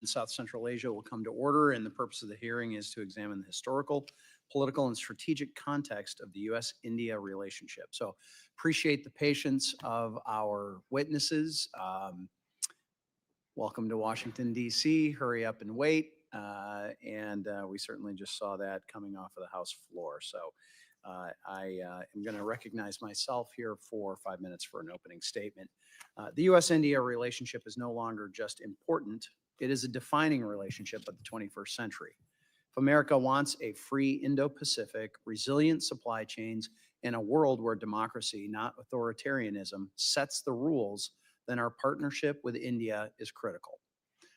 South Central Asia will come to order, and the purpose of the hearing is to examine the historical, political, and strategic context of the U.S.-India relationship. So appreciate the patience of our witnesses. Welcome to Washington, D.C. Hurry up and wait. We certainly just saw that coming off of the House floor. So I am going to recognize myself here for 5 minutes for an opening statement. The U.S.-India relationship is no longer just important. It is a defining relationship of the 21st century. If America wants a free Indo-Pacific, resilient supply chains, and a world where democracy, not authoritarianism, sets the rules, then our partnership with India is critical.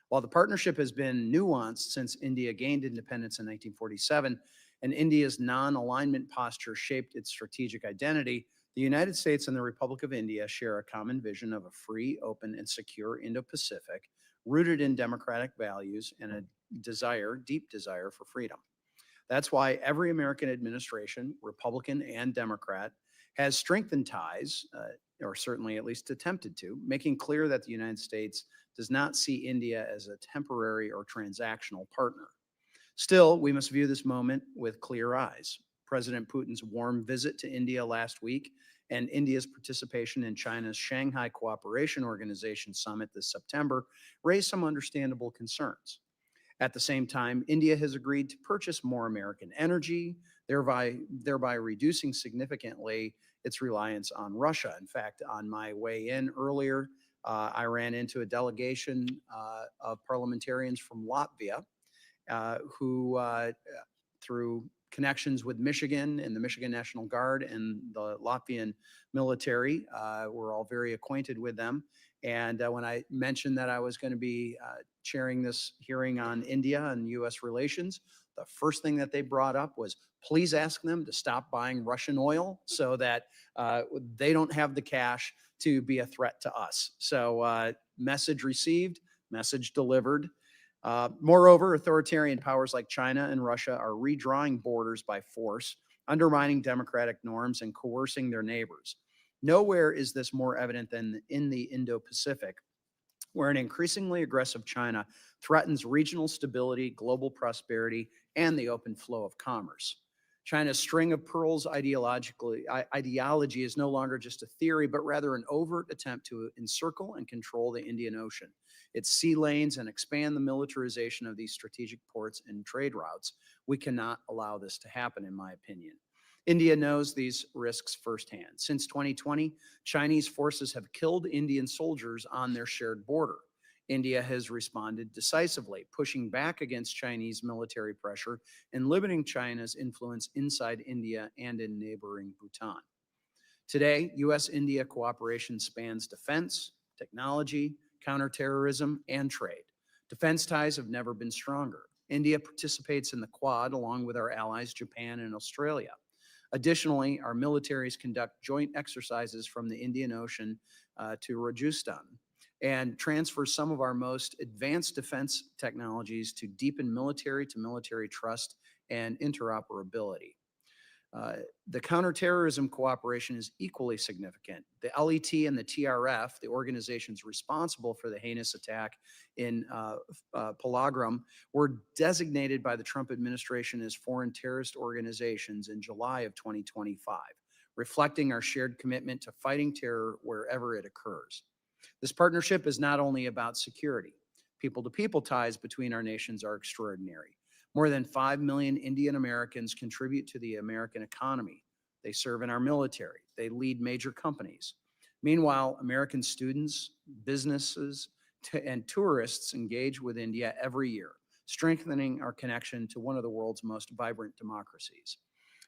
While the partnership has been nuanced since India gained independence in 1947, and India's non-alignment posture shaped its strategic identity, the United States and the Republic of India share a common vision of a free, open, and secure Indo-Pacific, rooted in democratic values and a deep desire for freedom. That's why every American administration, Republican and Democrat, has strengthened ties, or certainly at least attempted to, making clear that the United States does not see India as a temporary or transactional partner. Still, we must view this moment with clear eyes. President Putin's warm visit to India last week and India's participation in China's Shanghai Cooperation Organization summit this September raised some understandable concerns. At the same time, India has agreed to purchase more American energy, thereby reducing significantly its reliance on Russia. In fact, on my way in earlier, I ran into a delegation of parliamentarians from Latvia who, through connections with Michigan and the Michigan National Guard and the Latvian military, we're all very acquainted with them. And when I mentioned that I was going to be chairing this hearing on India and U.S. relations, the first thing that they brought up was, please ask them to stop buying Russian oil so that they don't have the cash to be a threat to us. So message received, message delivered. Moreover, authoritarian powers like China and Russia are redrawing borders by force, undermining democratic norms and coercing their neighbors. Nowhere is this more evident than in the Indo-Pacific, where an increasingly aggressive China threatens regional stability, global prosperity, and the open flow of commerce. China's string of pearls ideology is no longer just a theory, but rather an overt attempt to encircle and control the Indian Ocean, its sea lanes, and expand the militarization of these strategic ports and trade routes. We cannot allow this to happen, in my opinion. India knows these risks firsthand. Since 2020, Chinese forces have killed Indian soldiers on their shared border. India has responded decisively, pushing back against Chinese military pressure and limiting China's influence inside India and in neighboring Bhutan. Today, U.S.-India cooperation spans defense, technology, counterterrorism, and trade. Defense ties have never been stronger. India participates in the Quad along with our allies Japan and Australia. Additionally, our militaries conduct joint exercises from the Indian Ocean to Rajasthan and transfer some of our most advanced defense technologies to deepen military-to-military trust and interoperability. The counterterrorism cooperation is equally significant. The LET and the TRF, the organizations responsible for the heinous attack in Palagram, were designated by the Trump administration as foreign terrorist organizations in July of 2025, reflecting our shared commitment to fighting terror wherever it occurs. This partnership is not only about security. People-to-people ties between our nations are extraordinary. More than 5 million Indian Americans contribute to the American economy. They serve in our military. They lead major companies. Meanwhile, American students, businesses, and tourists engage with India every year, strengthening our connection to one of the world's most vibrant democracies.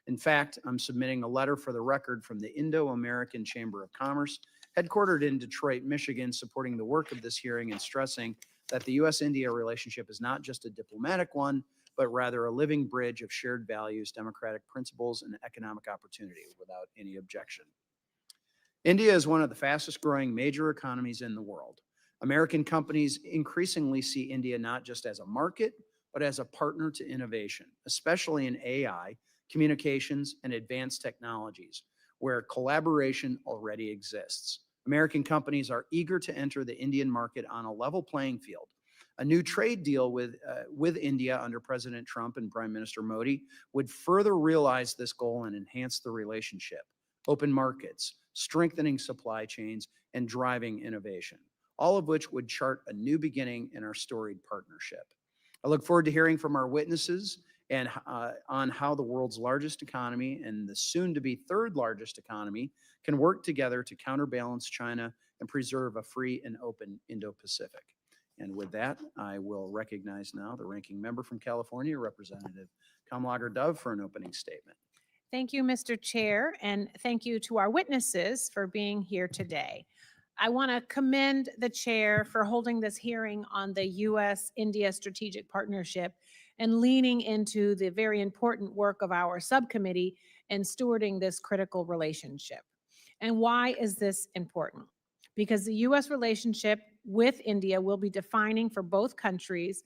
In fact, I'm submitting a letter for the record from the Indo-American Chamber of Commerce, headquartered in Detroit, Michigan, supporting the work of this hearing and stressing that the U.S.-India relationship is not just a diplomatic one, but rather a living bridge of shared values, democratic principles, and economic opportunity without any objection. India is one of the fastest growing major economies in the world. American companies increasingly see India not just as a market, but as a partner to innovation, especially in AI, communications, and advanced technologies, where collaboration already exists. American companies are eager to enter the Indian market on a level playing field, A new trade deal with India under President Trump and Prime Minister Modi would further realize this goal and enhance the relationship. Open markets, strengthening supply chains, and driving innovation, all of which would chart a new beginning in our storied partnership. I look forward to hearing from our witnesses and on how the world's largest economy and the soon-to-be third largest economy can work together to counterbalance China and preserve a free and open Indo-Pacific. And with that, I will recognize now the ranking member from California, Representative Kamlager Dove, for an opening statement. Thank you, Mr. Chair, and thank you to our witnesses for being here today. I want to commend the chair for holding this hearing on the U.S.-India Strategic Partnership and leaning into the very important work of our subcommittee in stewarding this critical relationship. And why is this important? Because the U.S. relationship with India will be defining for both countries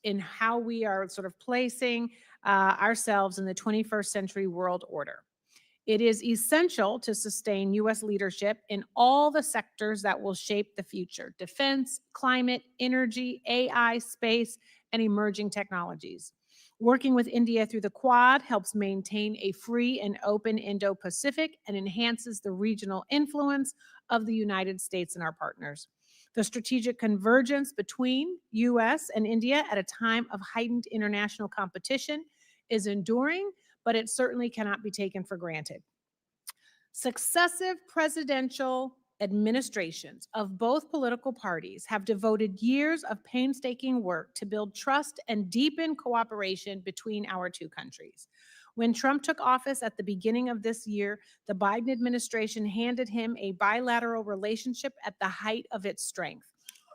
in how we are sort of placing ourselves in the 21st century world order. It is essential to sustain U.S. leadership in all the sectors that will shape the future: defense, climate, energy, AI, space, and emerging technologies. Working with India through the Quad helps maintain a free and open Indo-Pacific and enhances the regional influence of the United States and our partners. The strategic convergence between U.S. and India at a time of heightened international competition is enduring, but it certainly cannot be taken for granted. Successive presidential administrations of both political parties have devoted years of painstaking work to build trust and deepen cooperation between our two countries. When Trump took office at the beginning of this year, the Biden administration handed him a bilateral relationship at the height of its strength: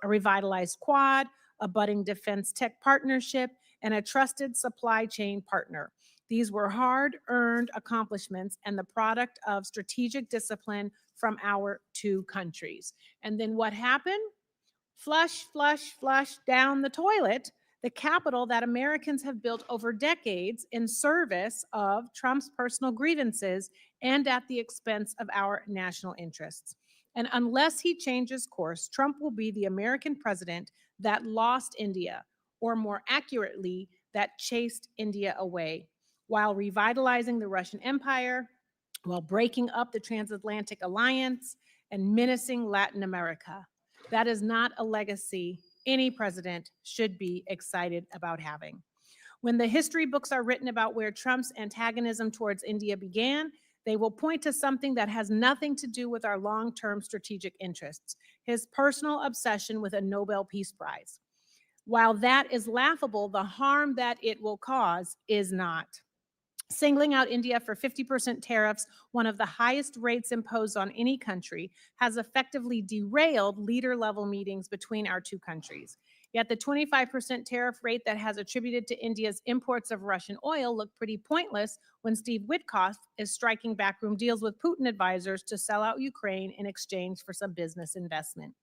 a revitalized Quad, a budding defense tech partnership, and a trusted supply chain partner. These were hard-earned accomplishments and the product of strategic discipline from our two countries. And then what happened? Flush, flush, flush down the toilet the capital that Americans have built over decades in service of Trump's personal grievances and at the expense of our national interests. And unless he changes course, Trump will be the American president that lost India, or more accurately, that chased India away, while revitalizing the Russian Empire, while breaking up the transatlantic alliance, and menacing Latin America. That is not a legacy any president should be excited about having. When the history books are written about where Trump's antagonism towards India began, they will point to something that has nothing to do with our long-term strategic interests: his personal obsession with a Nobel Peace Prize. While that is laughable, the harm that it will cause is not. Singling out India for 50% tariffs, one of the highest rates imposed on any country, has effectively derailed leader-level meetings between our two countries. Yet the 25% tariff rate that has attributed to India's imports of Russian oil looked pretty pointless when Steve Witkoff is striking backroom deals with Putin advisors to sell out Ukraine in exchange for some business investment.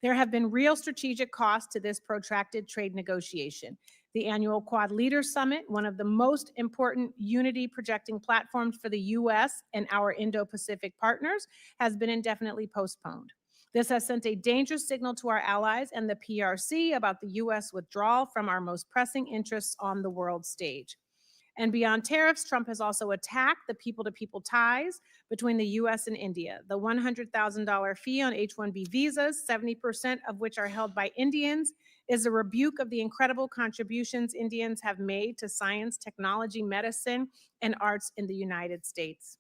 There have been real strategic costs to this protracted trade negotiation. The annual Quad Leaders Summit, one of the most important unity-projecting platforms for the U.S. and our Indo-Pacific partners, has been indefinitely postponed. This has sent a dangerous signal to our allies and the PRC about the U.S. withdrawal from our most pressing interests on the world stage. And beyond tariffs, Trump has also attacked the people-to-people ties between the U.S. and India. The $100,000 fee on H-1B visas, 70% of which are held by Indians, is a rebuke of the incredible contributions Indians have made to science, technology, medicine, and arts in the United States.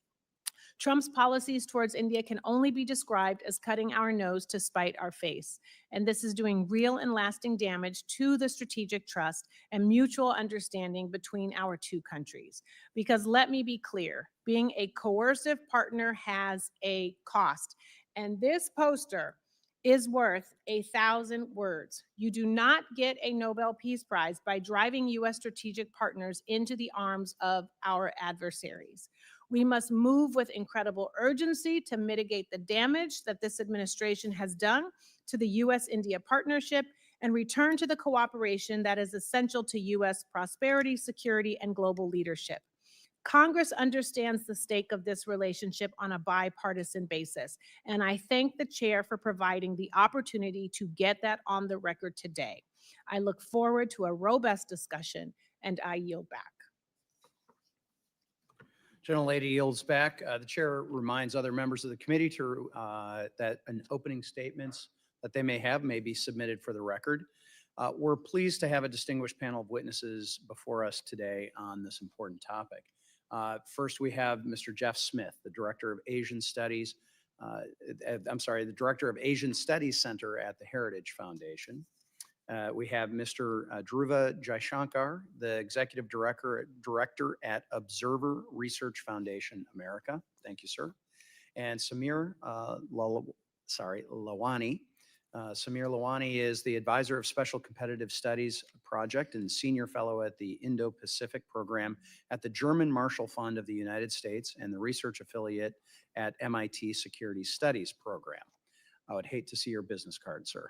Trump's policies towards India can only be described as cutting our nose to spite our face. And this is doing real and lasting damage to the strategic trust and mutual understanding between our two countries. Because let me be clear, being a coercive partner has a cost. And this poster is worth 1,000 words. You do not get a Nobel Peace Prize by driving U.S. strategic partners into the arms of our adversaries. We must move with incredible urgency to mitigate the damage that this administration has done to the U.S.-India partnership and return to the cooperation that is essential to U.S. prosperity, security, and global leadership. Congress understands the stake of this relationship on a bipartisan basis, and I thank the chair for providing the opportunity to get that on the record today. I look forward to a robust discussion, and I yield back. Gentlelady yields back. The chair reminds other members of the committee to that an opening statements that they may have may be submitted for the record. We're pleased to have a distinguished panel of witnesses before us today on this important topic. First, we have Mr. Jeff Smith, the Director of Asian Studies. The Director of Asian Studies Center at the Heritage Foundation. We have Mr. Dhruva Jaishankar, the Executive Director at Observer Research Foundation America. Thank you, sir. And Samir Lalwani. Samir Lalwani is the Advisor of Special Competitive Studies Project and Senior Fellow at the Indo-Pacific Program at the German Marshall Fund of the United States and the Research Affiliate at MIT Security Studies Program. I would hate to see your business card, sir.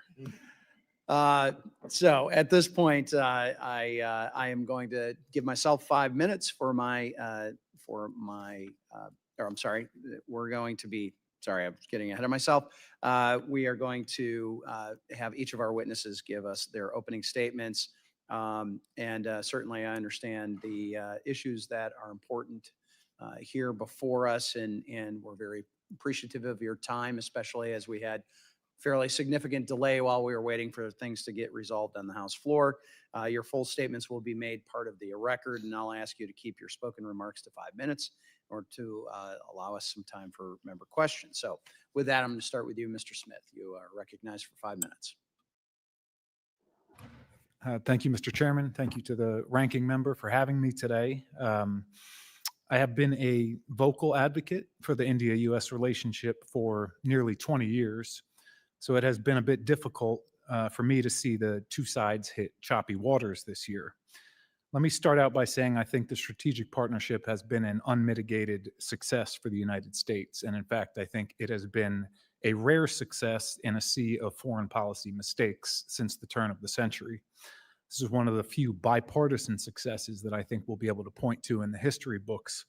So at this point, I am going to give myself 5 minutes for my, we're going to be, sorry, I'm getting ahead of myself. We are going to have each of our witnesses give us their opening statements. Certainly I understand the issues that are important here before us, and we're very appreciative of your time, especially as we had fairly significant delay while we were waiting for things to get resolved on the House floor. Your full statements will be made part of the record, and I'll ask you to keep your spoken remarks to 5 minutes or to allow us some time for member questions. So with that, I'm going to start with you, Mr. Smith. You are recognized for 5 minutes. Thank you, Mr. Chairman. Thank you to the ranking member for having me today. I have been a vocal advocate for the India-U.S. relationship for nearly 20 years. So it has been a bit difficult for me to see the two sides hit choppy waters this year. Let me start out by saying I think the strategic partnership has been an unmitigated success for the United States. And in fact, I think it has been a rare success in a sea of foreign policy mistakes since the turn of the century. This is one of the few bipartisan successes that I think we'll be able to point to in the history books.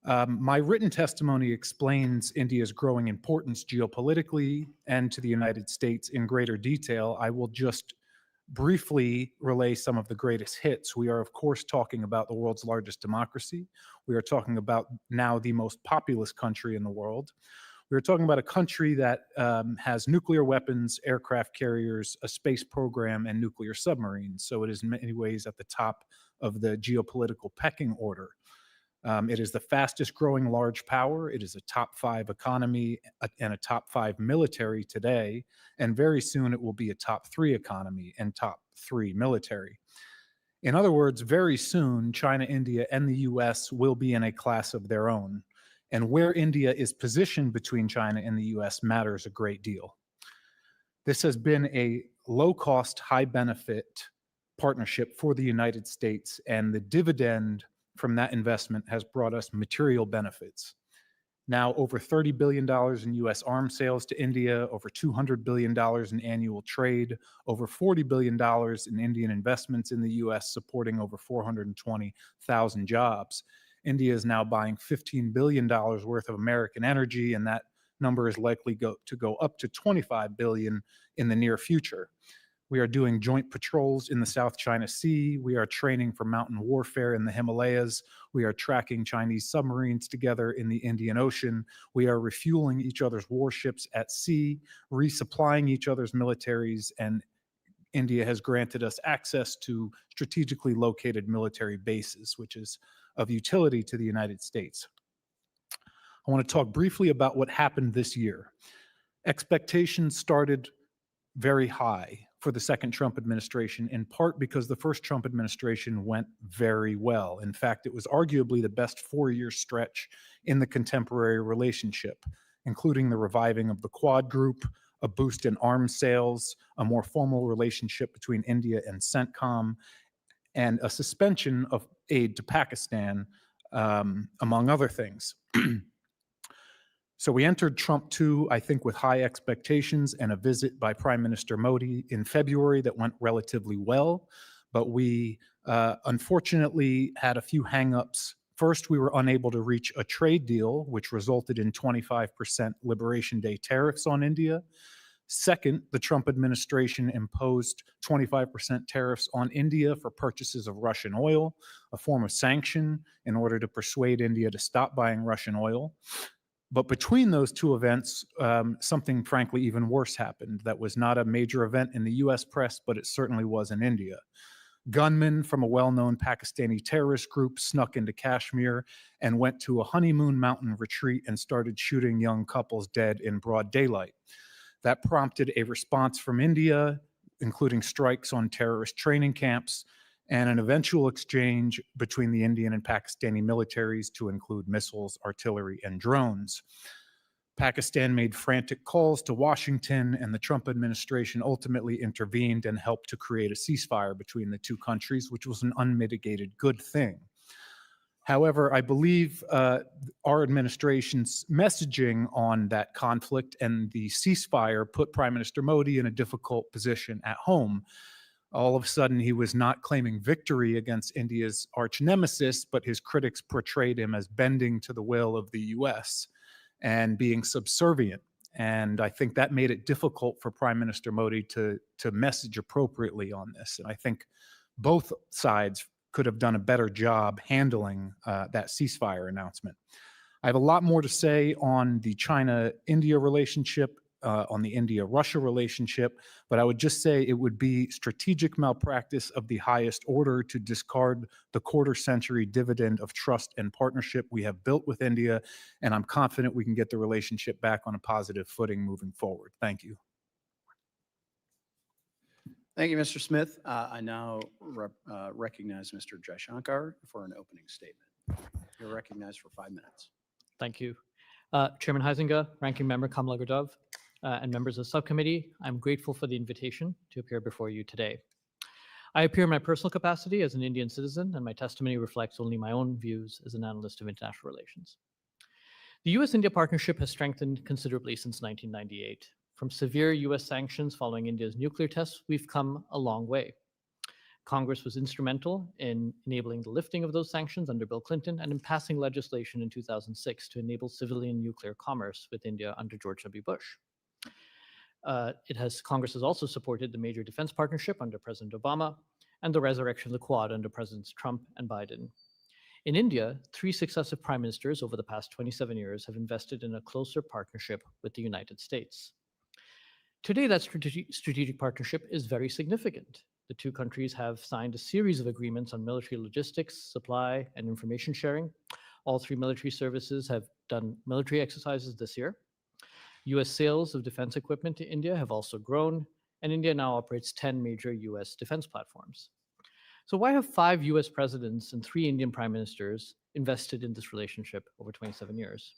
My written testimony explains India's growing importance geopolitically and to the United States in greater detail. I will just briefly relay some of the greatest hits. We are, of course, talking about the world's largest democracy. We are talking about now the most populous country in the world. We are talking about a country that has nuclear weapons, aircraft carriers, a space program, and nuclear submarines. So it is in many ways at the top of the geopolitical pecking order. It is the fastest growing large power. It is a top 5 economy and a top 5 military today. And very soon it will be a top 3 economy and top 3 military. In other words, very soon, China, India, and the US will be in a class of their own. And where India is positioned between China and the US matters a great deal. This has been a low-cost, high-benefit partnership for the United States, and the dividend from that investment has brought us material benefits. Now, over $30 billion in US arms sales to India, over $200 billion in annual trade, over $40 billion in Indian investments in the US, supporting over 420,000 jobs. India is now buying $15 billion worth of American energy, and that number is likely to go up to $25 billion in the near future. We are doing joint patrols in the South China Sea. We are training for mountain warfare in the Himalayas. We are tracking Chinese submarines together in the Indian Ocean. We are refueling each other's warships at sea, resupplying each other's militaries, and India has granted us access to strategically located military bases, which is of utility to the United States. I want to talk briefly about what happened this year. Expectations started very high for the second Trump administration, in part because the first Trump administration went very well. In fact, it was arguably the best 4-year stretch in the contemporary relationship, including the reviving of the Quad Group, a boost in arms sales, a more formal relationship between India and CENTCOM, and a suspension of aid to Pakistan, among other things. So we entered Trump 2, I think, with high expectations and a visit by Prime Minister Modi in February that went relatively well. But we unfortunately had a few hangups First, we were unable to reach a trade deal, which resulted in 25% Liberation Day tariffs on India. Second, the Trump administration imposed 25% tariffs on India for purchases of Russian oil, a form of sanction in order to persuade India to stop buying Russian oil. But between those two events, something frankly even worse happened. That was not a major event in the US press, but it certainly was in India. Gunmen from a well-known Pakistani terrorist group snuck into Kashmir and went to a honeymoon mountain retreat and started shooting young couples dead in broad daylight. That prompted a response from India, including strikes on terrorist training camps and an eventual exchange between the Indian and Pakistani militaries to include missiles, artillery, and drones. Pakistan made frantic calls to Washington, and the Trump administration ultimately intervened and helped to create a ceasefire between the two countries, which was an unmitigated good thing. However, I believe our administration's messaging on that conflict and the ceasefire put Prime Minister Modi in a difficult position at home. All of a sudden, he was not claiming victory against India's arch nemesis, but his critics portrayed him as bending to the will of the US and being subservient. And I think that made it difficult for Prime Minister Modi to message appropriately on this. And I think both sides could have done a better job handling that ceasefire announcement. I have a lot more to say on the China-India relationship, on the India-Russia relationship, but I would just say it would be strategic malpractice of the highest order to discard the quarter-century dividend of trust and partnership we have built with India, and I'm confident we can get the relationship back on a positive footing moving forward. Thank you. Thank you, Mr. Smith. I now recognize Mr. Jaishankar for an opening statement. You're recognized for 5 minutes. Thank you. Chairman Huizenga, Ranking Member Kamala Gurdov, and members of the subcommittee, I'm grateful for the invitation to appear before you today. I appear in my personal capacity as an Indian citizen, and my testimony reflects only my own views as an analyst of international relations. The US-India partnership has strengthened considerably since 1998. From severe US sanctions following India's nuclear tests, we've come a long way. Congress was instrumental in enabling the lifting of those sanctions under Bill Clinton and in passing legislation in 2006 to enable civilian nuclear commerce with India under George W. Bush. Congress has also supported the major defense partnership under President Obama and the resurrection of the Quad under Presidents Trump and Biden. In India, 3 successive prime ministers over the past 27 years have invested in a closer partnership with the United States. Today, that strategic partnership is very significant. The two countries have signed a series of agreements on military logistics, supply, and information sharing. All 3 military services have done military exercises this year. US sales of defense equipment to India have also grown, and India now operates 10 major US defense platforms. So why have 5 US presidents and 3 Indian prime ministers invested in this relationship over 27 years?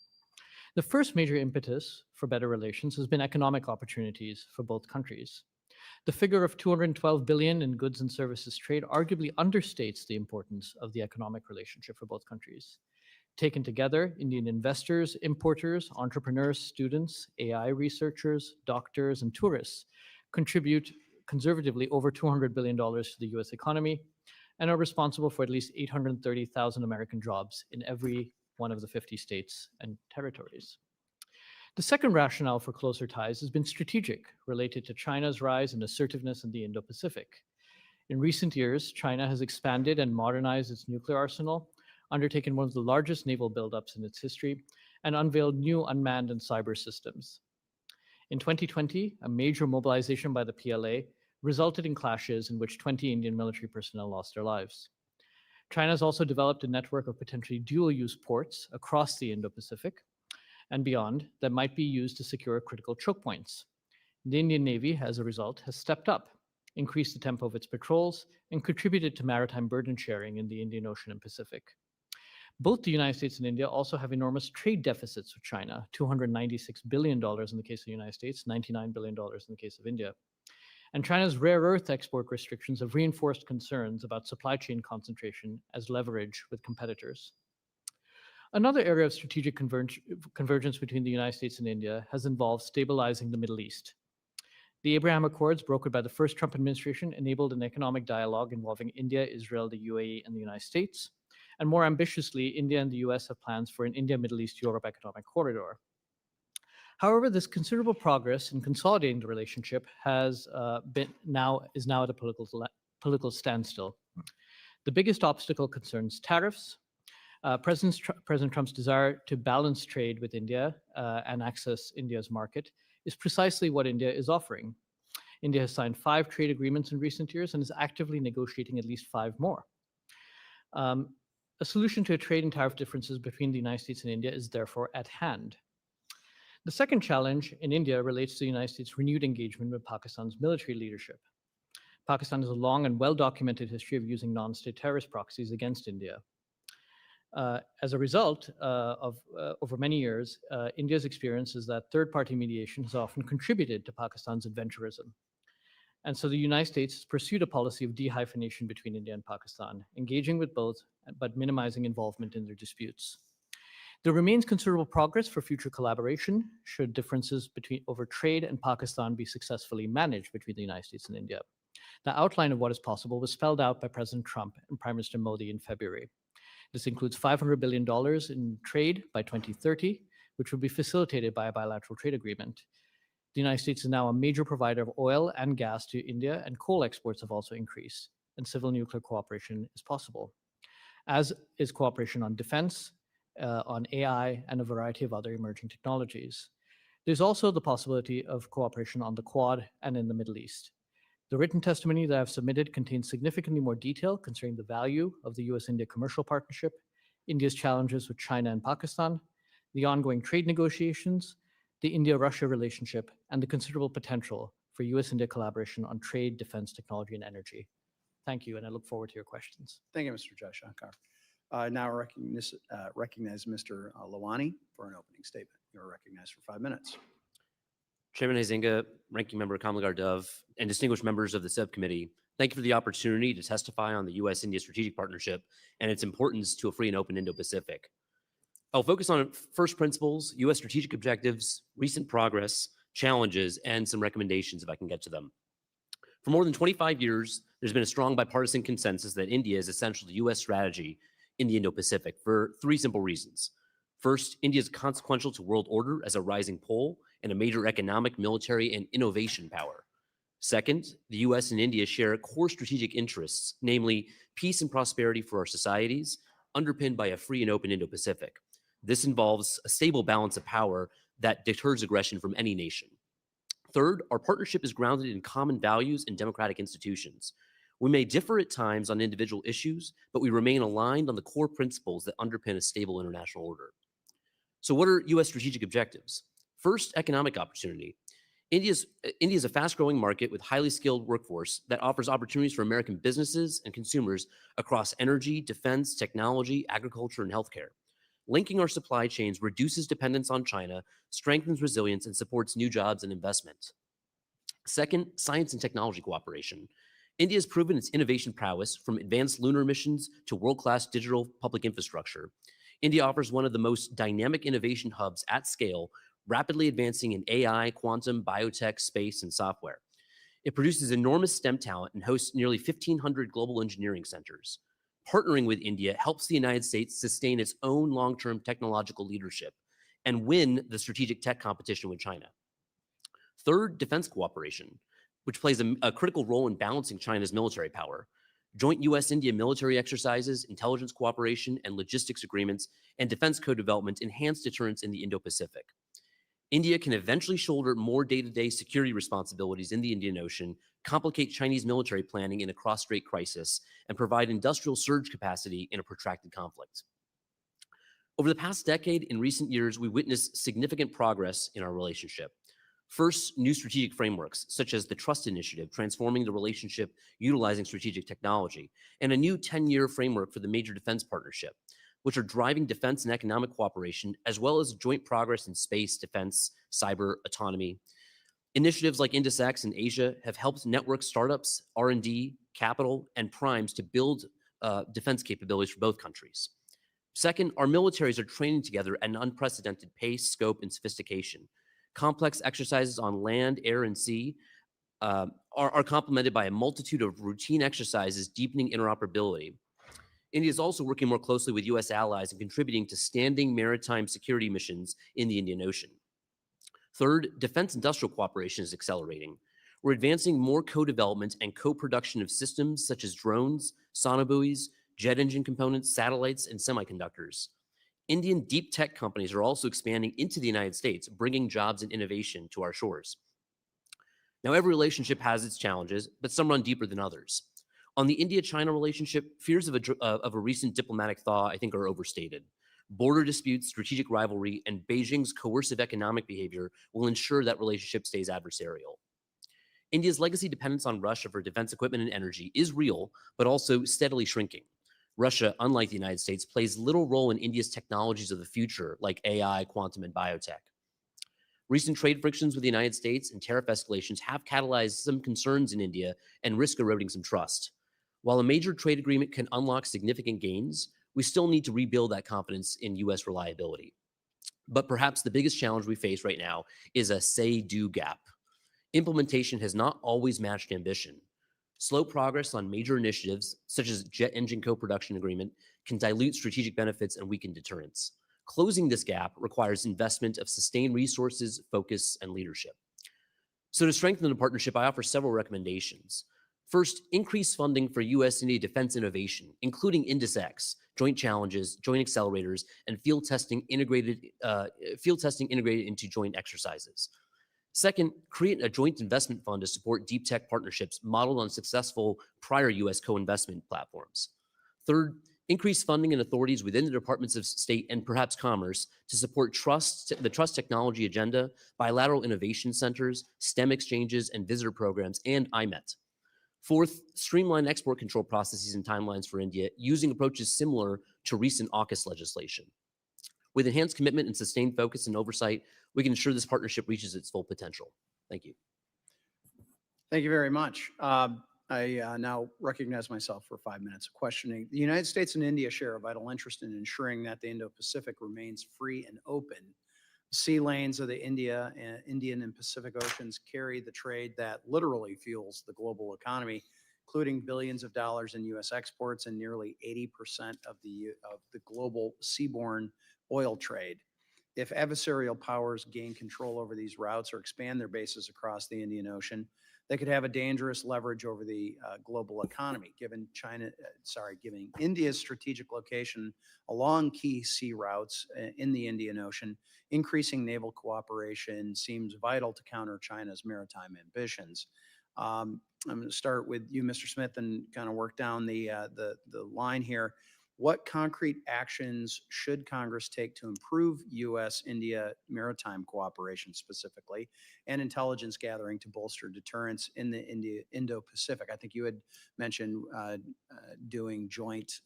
The first major impetus for better relations has been economic opportunities for both countries. The figure of $212 billion in goods and services trade arguably understates the importance of the economic relationship for both countries. Taken together, Indian investors, importers, entrepreneurs, students, AI researchers, doctors, and tourists contribute conservatively over $200 billion to the US economy and are responsible for at least 830,000 American jobs in every one of the 50 states and territories. The second rationale for closer ties has been strategic, related to China's rise and assertiveness in the Indo-Pacific. In recent years, China has expanded and modernized its nuclear arsenal, undertaken one of the largest naval buildups in its history, and unveiled new unmanned and cyber systems. In 2020, a major mobilization by the PLA resulted in clashes in which 20 Indian military personnel lost their lives. China has also developed a network of potentially dual-use ports across the Indo-Pacific and beyond that might be used to secure critical choke points. The Indian Navy, as a result, has stepped up, increased the tempo of its patrols, and contributed to maritime burden sharing in the Indian Ocean and Pacific. Both the United States and India also have enormous trade deficits with China, $296 billion in the case of the United States, $99 billion in the case of India. And China's rare earth export restrictions have reinforced concerns about supply chain concentration as leverage with competitors. Another area of strategic convergence between the United States and India has involved stabilizing the Middle East. The Abraham Accords, brokered by the first Trump administration, enabled an economic dialogue involving India, Israel, the UAE, and the United States, And more ambitiously, India and the US have plans for an India-Middle East-Europe economic corridor. However, this considerable progress in consolidating the relationship is now at a political standstill. The biggest obstacle concerns tariffs. President Trump's desire to balance trade with India and access India's market is precisely what India is offering. India has signed 5 trade agreements in recent years and is actively negotiating at least 5 more. A solution to trade and tariff differences between the United States and India is therefore at hand. The second challenge in India relates to the United States' renewed engagement with Pakistan's military leadership. Pakistan has a long and well-documented history of using non-state terrorist proxies against India. As a result over many years, India's experience is that third-party mediation has often contributed to Pakistan's adventurism. And so the United States has pursued a policy of dehyphenation between India and Pakistan, engaging with both, but minimizing involvement in their disputes. There remains considerable progress for future collaboration should differences over trade and Pakistan be successfully managed between the United States and India. The outline of what is possible was spelled out by President Trump and Prime Minister Modi in February. This includes $500 billion in trade by 2030, which will be facilitated by a bilateral trade agreement. The United States is now a major provider of oil and gas to India, and coal exports have also increased, and civil nuclear cooperation is possible, as is cooperation on defense, on AI, and a variety of other emerging technologies. There's also the possibility of cooperation on the Quad and in the Middle East. The written testimony that I've submitted contains significantly more detail concerning the value of the US-India commercial partnership, India's challenges with China and Pakistan, the ongoing trade negotiations, the India-Russia relationship, and the considerable potential for US-India collaboration on trade, defense, technology, and energy. Thank you, and I look forward to your questions. Thank you, Mr. Jaishankar. Now recognize Mr. Lalwani for an opening statement. You're recognized for 5 minutes. Chairman Huizenga, Ranking Member Kamlagar Dove, and distinguished members of the subcommittee, thank you for the opportunity to testify on the U.S.-India strategic partnership and its importance to a free and open Indo-Pacific. I'll focus on first principles, U.S. strategic objectives, recent progress, challenges, and some recommendations if I can get to them. For more than 25 years, there's been a strong bipartisan consensus that India is essential to U.S. strategy in the Indo-Pacific for 3 simple reasons. First, India is consequential to world order as a rising pole and a major economic, military, and innovation power. Second, the US and India share core strategic interests, namely peace and prosperity for our societies, underpinned by a free and open Indo-Pacific. This involves a stable balance of power that deters aggression from any nation. Third, our partnership is grounded in common values and democratic institutions. We may differ at times on individual issues, but we remain aligned on the core principles that underpin a stable international order. So what are US strategic objectives? First, economic opportunity. India is a fast-growing market with highly skilled workforce that offers opportunities for American businesses and consumers across energy, defense, technology, agriculture, and healthcare. Linking our supply chains reduces dependence on China, strengthens resilience, and supports new jobs and investment. Second, science and technology cooperation. India has proven its innovation prowess from advanced lunar missions to world-class digital public infrastructure. India offers one of the most dynamic innovation hubs at scale, rapidly advancing in AI, quantum, biotech, space, and software. It produces enormous STEM talent and hosts nearly 1,500 global engineering centers. Partnering with India helps the United States sustain its own long-term technological leadership and win the strategic tech competition with China. Third, defense cooperation, which plays a critical role in balancing China's military power. Joint US-India military exercises, intelligence cooperation, and logistics agreements, and defense co-development enhance deterrence in the Indo-Pacific. India can eventually shoulder more day-to-day security responsibilities in the Indian Ocean, complicate Chinese military planning in a cross-strait crisis, and provide industrial surge capacity in a protracted conflict. Over the past decade, in recent years, we witnessed significant progress in our relationship. First, new strategic frameworks, such as the Trust Initiative, transforming the relationship utilizing strategic technology, and a new 10-year framework for the Major Defense Partnership, which are driving defense and economic cooperation, as well as joint progress in space, defense, cyber, autonomy. Initiatives like INDUSX in Asia have helped network startups, R&D, capital, and primes to build defense capabilities for both countries. Second, our militaries are training together at an unprecedented pace, scope, and sophistication. Complex exercises on land, air, and sea are complemented by a multitude of routine exercises deepening interoperability. India is also working more closely with U.S. allies and contributing to standing maritime security missions in the Indian Ocean. Third, defense industrial cooperation is accelerating. We're advancing more co-development and co-production of systems such as drones, sonobuoys, jet engine components, satellites, and semiconductors. Indian deep tech companies are also expanding into the United States, bringing jobs and innovation to our shores. Now, every relationship has its challenges, but some run deeper than others. On the India-China relationship, fears of a recent diplomatic thaw, I think, are overstated. Border disputes, strategic rivalry, and Beijing's coercive economic behavior will ensure that relationship stays adversarial. India's legacy dependence on Russia for defense equipment and energy is real, but also steadily shrinking. Russia, unlike the United States, plays little role in India's technologies of the future, like AI, quantum, and biotech. Recent trade frictions with the United States and tariff escalations have catalyzed some concerns in India and risk eroding some trust. While a major trade agreement can unlock significant gains, we still need to rebuild that confidence in U.S. reliability. But perhaps the biggest challenge we face right now is a say-do gap. Implementation has not always matched ambition. Slow progress on major initiatives, such as jet engine co-production agreement, can dilute strategic benefits and weaken deterrence. Closing this gap requires investment of sustained resources, focus, and leadership. So to strengthen the partnership, I offer several recommendations. First, increase funding for U.S.-India defense innovation, including INDUS-X, joint challenges, joint accelerators, and field testing integrated into joint exercises. Second, create a joint investment fund to support deep tech partnerships modeled on successful prior U.S. co-investment platforms. Third, increase funding and authorities within the Departments of State and perhaps Commerce to support the trust technology agenda, bilateral innovation centers, STEM exchanges, and visitor programs, and IMET. Fourth, streamline export control processes and timelines for India using approaches similar to recent AUKUS legislation. With enhanced commitment and sustained focus and oversight, we can ensure this partnership reaches its full potential. Thank you. Thank you very much. I now recognize myself for 5 minutes of questioning. The United States and India share a vital interest in ensuring that the Indo-Pacific remains free and open. Sea lanes of the Indian and Pacific Oceans carry the trade that literally fuels the global economy, including billions of dollars in U.S. exports and nearly 80% of the global seaborne oil trade. If adversarial powers gain control over these routes or expand their bases across the Indian Ocean, they could have a dangerous leverage over the global economy. Given India's strategic location along key sea routes in the Indian Ocean, increasing naval cooperation seems vital to counter China's maritime ambitions. I'm going to start with you, Mr. Smith, and kind of work down the line here. What concrete actions should Congress take to improve U.S.-India maritime cooperation specifically and intelligence gathering to bolster deterrence in the Indo-Pacific? I think you had mentioned doing joint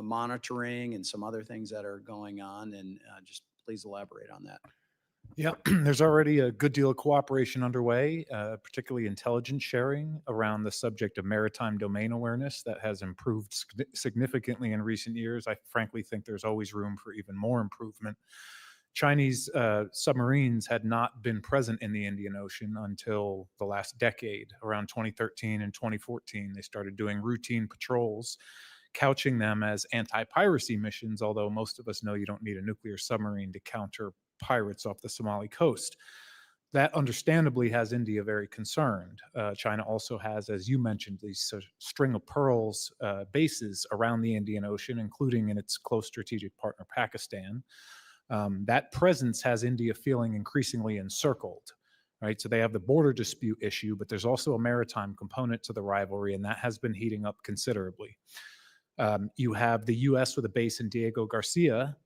monitoring and some other things that are going on, and just please elaborate on that. Yeah, there's already a good deal of cooperation underway, particularly intelligence sharing around the subject of maritime domain awareness that has improved significantly in recent years. I frankly think there's always room for even more improvement. Chinese submarines had not been present in the Indian Ocean until the last decade. Around 2013 and 2014, they started doing routine patrols, couching them as anti-piracy missions, although most of us know you don't need a nuclear submarine to counter pirates off the Somali coast. That understandably has India very concerned. China also has, as you mentioned, these string of pearls bases around the Indian Ocean, including in its close strategic partner, Pakistan. That presence has India feeling increasingly encircled, right? So they have the border dispute issue, but there's also a maritime component to the rivalry, and that has been heating up considerably. You have the U.S. with a base in Diego Garcia,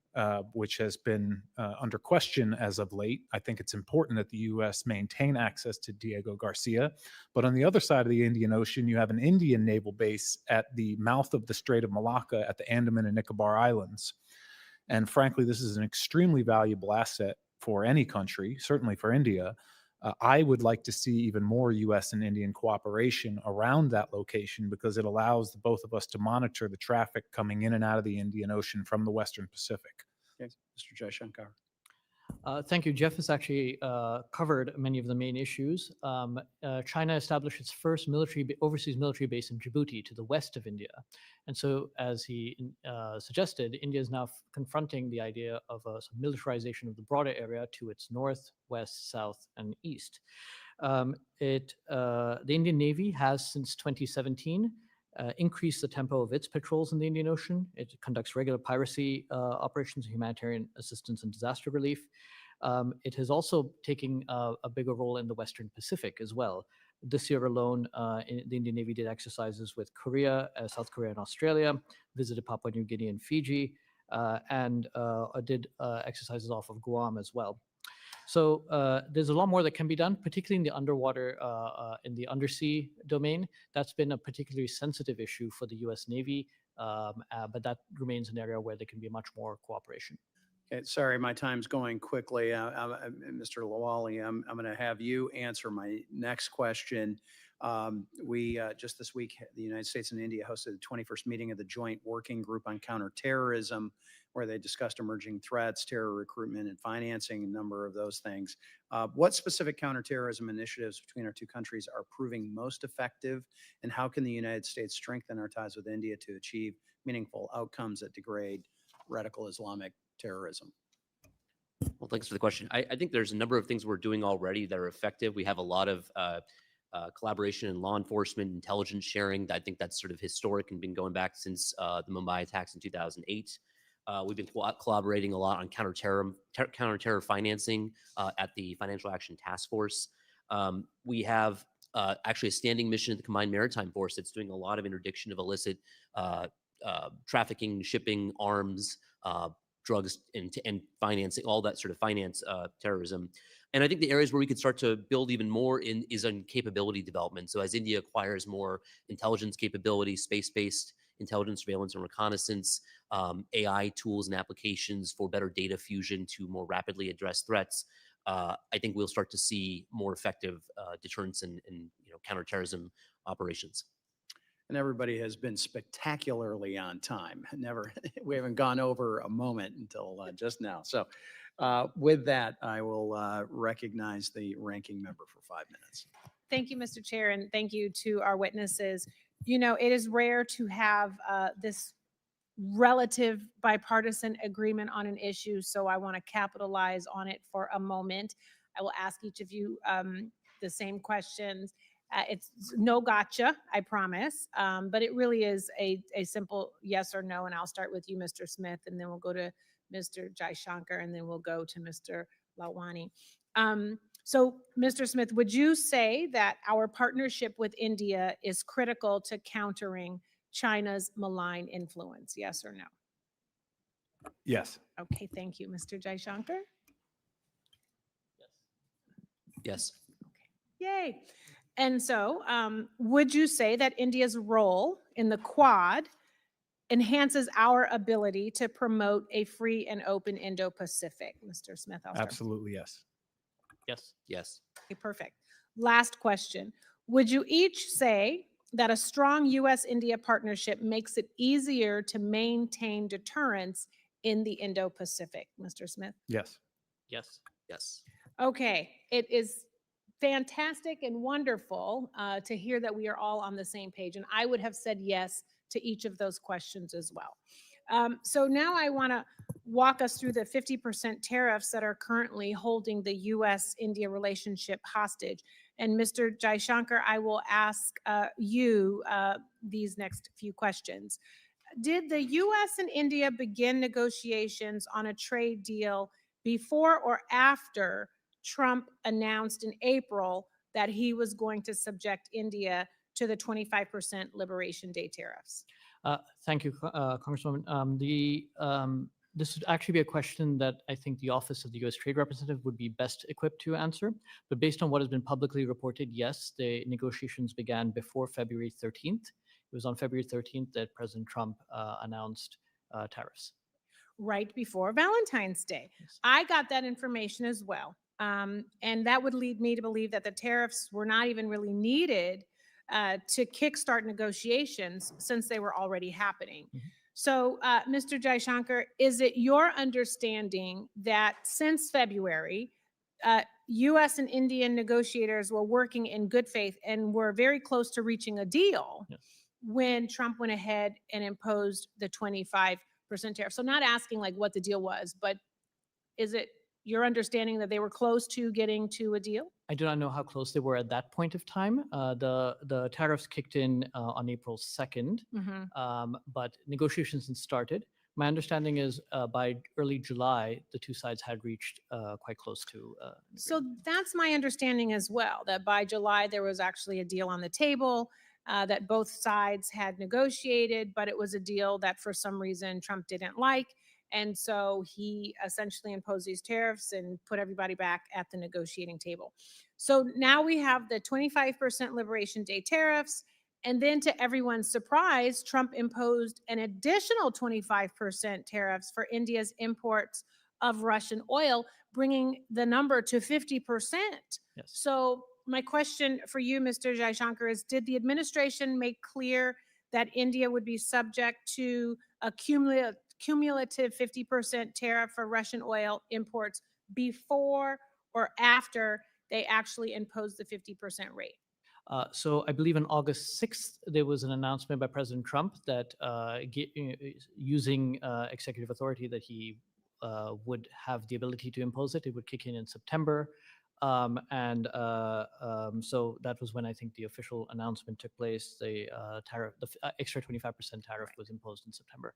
which has been under question as of late. I think it's important that the U.S. maintain access to Diego Garcia. But on the other side of the Indian Ocean, you have an Indian naval base at the mouth of the Strait of Malacca at the Andaman and Nicobar Islands. And frankly, this is an extremely valuable asset for any country, certainly for India. I would like to see even more U.S. and Indian cooperation around that location because it allows both of us to monitor the traffic coming in and out of the Indian Ocean from the Western Pacific. Okay, Mr. Jaishankar. Thank you. Jeff has actually covered many of the main issues. China established its first overseas military base in Djibouti to the west of India. And so, as he suggested, India is now confronting the idea of a militarization of the broader area to its north, west, south, and east. The Indian Navy has, since 2017, increased the tempo of its patrols in the Indian Ocean. It conducts regular piracy operations, humanitarian assistance, and disaster relief. It has also taken a bigger role in the Western Pacific as well. This year alone, the Indian Navy did exercises with Korea, South Korea, and Australia, visited Papua New Guinea and Fiji, and did exercises off of Guam as well. So there's a lot more that can be done, particularly in the underwater, in the undersea domain. That's been a particularly sensitive issue for the U.S. Navy, but that remains an area where there can be much more cooperation. Okay, sorry, my time's going quickly. Mr. Lalwani, I'm going to have you answer my next question. We just this week, the United States and India hosted the 21st meeting of the Joint Working Group on Counterterrorism, where they discussed emerging threats, terror recruitment and financing, a number of those things. What specific counterterrorism initiatives between our two countries are proving most effective, and how can the United States strengthen our ties with India to achieve meaningful outcomes that degrade radical Islamic terrorism? Well, thanks for the question. I think there's a number of things we're doing already that are effective. We have a lot of collaboration in law enforcement, intelligence sharing. I think that's sort of historic and been going back since the Mumbai attacks in 2008. We've been collaborating a lot on counterterror financing at the Financial Action Task Force. We have actually a standing mission at the Combined Maritime Force that's doing a lot of interdiction of illicit trafficking, shipping, arms, drugs, and financing, all that sort of finance terrorism. And I think the areas where we could start to build even more is on capability development. So as India acquires more intelligence capability, space-based intelligence, surveillance, and reconnaissance, AI tools and applications for better data fusion to more rapidly address threats, I think we'll start to see more effective deterrence and counterterrorism operations. And everybody has been spectacularly on time. We haven't gone over a moment until just now. So with that, I will recognize the ranking member for 5 minutes. Thank you, Mr. Chair, and thank you to our witnesses. You know, it is rare to have this relative bipartisan agreement on an issue, so I want to capitalize on it for a moment. I will ask each of you the same questions. It's no gotcha, I promise, but it really is a simple yes or no, and I'll start with you, Mr. Smith, and then we'll go to Mr. Jaishankar, and then we'll go to Mr. Lalwani. So, Mr. Smith, would you say that our partnership with India is critical to countering China's malign influence? Yes or no? Yes. Okay, thank you. Mr. Jaishankar? Yes. Yay. And so, would you say that India's role in the Quad enhances our ability to promote a free and open Indo-Pacific? Mr. Smith, I'll start. Absolutely, yes. Yes. Yes. Okay, perfect. Last question. Would you each say that a strong U.S.-India partnership makes it easier to maintain deterrence in the Indo-Pacific? Mr. Smith? Yes. Yes. Yes. Okay, it is fantastic and wonderful to hear that we are all on the same page. And I would have said yes to each of those questions as well. So now I want to walk us through the 50% tariffs that are currently holding the U.S.-India relationship hostage. And Mr. Jaishankar, I will ask you these next few questions. Did the U.S. and India begin negotiations on a trade deal before or after Trump announced in April that he was going to subject India to the 25% Liberation Day tariffs? Thank you, Congresswoman. This would actually be a question that I think the Office of the U.S. Trade Representative would be best equipped to answer. But based on what has been publicly reported, yes, the negotiations began before February 13th. It was on February 13th that President Trump announced tariffs. Right before Valentine's Day. Yes. I got that information as well. And that would lead me to believe that the tariffs were not even really needed to kickstart negotiations since they were already happening. Mm-hmm. So, Mr. Jaishankar, is it your understanding that since February, U.S. and Indian negotiators were working in good faith and were very close to reaching a deal Yes. when Trump went ahead and imposed the 25% tariff? So not asking like what the deal was, but is it your understanding that they were close to getting to a deal? I do not know how close they were at that point of time. The tariffs kicked in on April 2nd, but negotiations had started. My understanding is by early July, the two sides had reached quite close to. So that's my understanding as well, that by July, there was actually a deal on the table that both sides had negotiated, but it was a deal that for some reason Trump didn't like. And so he essentially imposed these tariffs and put everybody back at the negotiating table. So now we have the 25% Liberation Day tariffs. And then to everyone's surprise, Trump imposed an additional 25% tariffs for India's imports of Russian oil, bringing the number to 50%. Yes. So my question for you, Mr. Jaishankar, is did the administration make clear that India would be subject to a cumulative 50% tariff for Russian oil imports before or after they actually imposed the 50% rate? So I believe on August 6th, there was an announcement by President Trump that using executive authority that he would have the ability to impose it. It would kick in September. So that was when I think the official announcement took place. The tariff, the extra 25% tariff was imposed in September.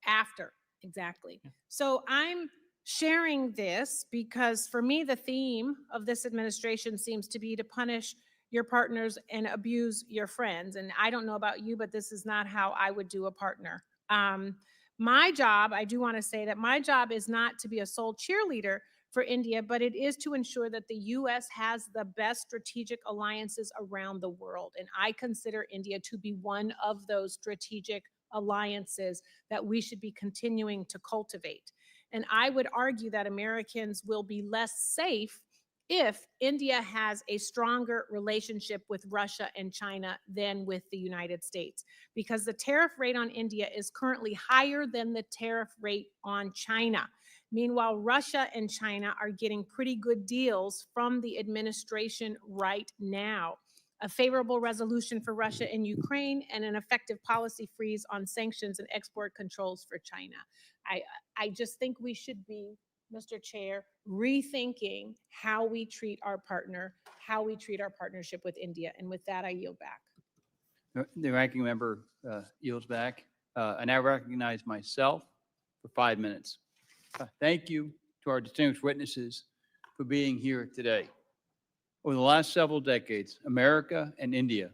After, exactly. Yeah. So I'm sharing this because for me, the theme of this administration seems to be to punish your partners and abuse your friends. And I don't know about you, but this is not how I would do a partner. My job, I do want to say that my job is not to be a sole cheerleader for India, but it is to ensure that the U.S. has the best strategic alliances around the world. And I consider India to be one of those strategic alliances that we should be continuing to cultivate. And I would argue that Americans will be less safe if India has a stronger relationship with Russia and China than with the United States, because the tariff rate on India is currently higher than the tariff rate on China. Meanwhile, Russia and China are getting pretty good deals from the administration right now. A favorable resolution for Russia and Ukraine, and an effective policy freeze on sanctions and export controls for China. I just think we should be, Mr. Chair, rethinking how we treat our partner, how we treat our partnership with India. And with that, I yield back. The ranking member yields back. I now recognize myself for 5 minutes. Thank you to our distinguished witnesses for being here today. Over the last several decades, America and India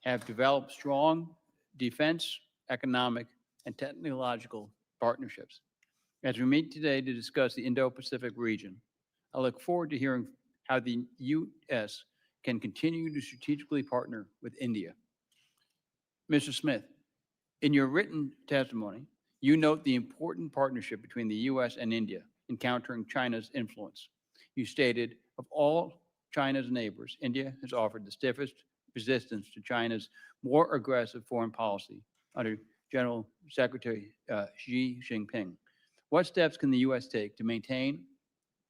have developed strong defense, economic, and technological partnerships. As we meet today to discuss the Indo-Pacific region, I look forward to hearing how the U.S. can continue to strategically partner with India. Mr. Smith, in your written testimony, you note the important partnership between the U.S. and India in countering China's influence. You stated, of all China's neighbors, India has offered the stiffest resistance to China's more aggressive foreign policy under General Secretary Xi Jinping. What steps can the U.S. take to maintain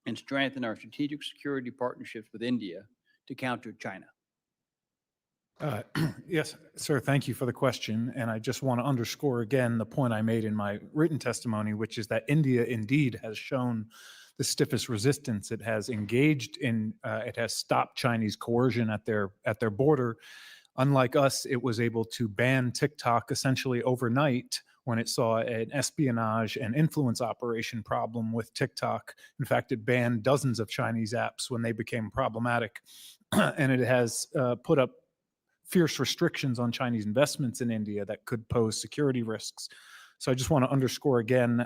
and strengthen our strategic security partnerships with India to counter China? Yes, sir. Thank you for the question. And I just want to underscore again the point I made in my written testimony, which is that India indeed has shown the stiffest resistance. It has engaged in, it has stopped Chinese coercion at their border. Unlike us, it was able to ban TikTok essentially overnight when it saw an espionage and influence operation problem with TikTok. In fact, it banned dozens of Chinese apps when they became problematic. And it has put up fierce restrictions on Chinese investments in India that could pose security risks. So I just want to underscore again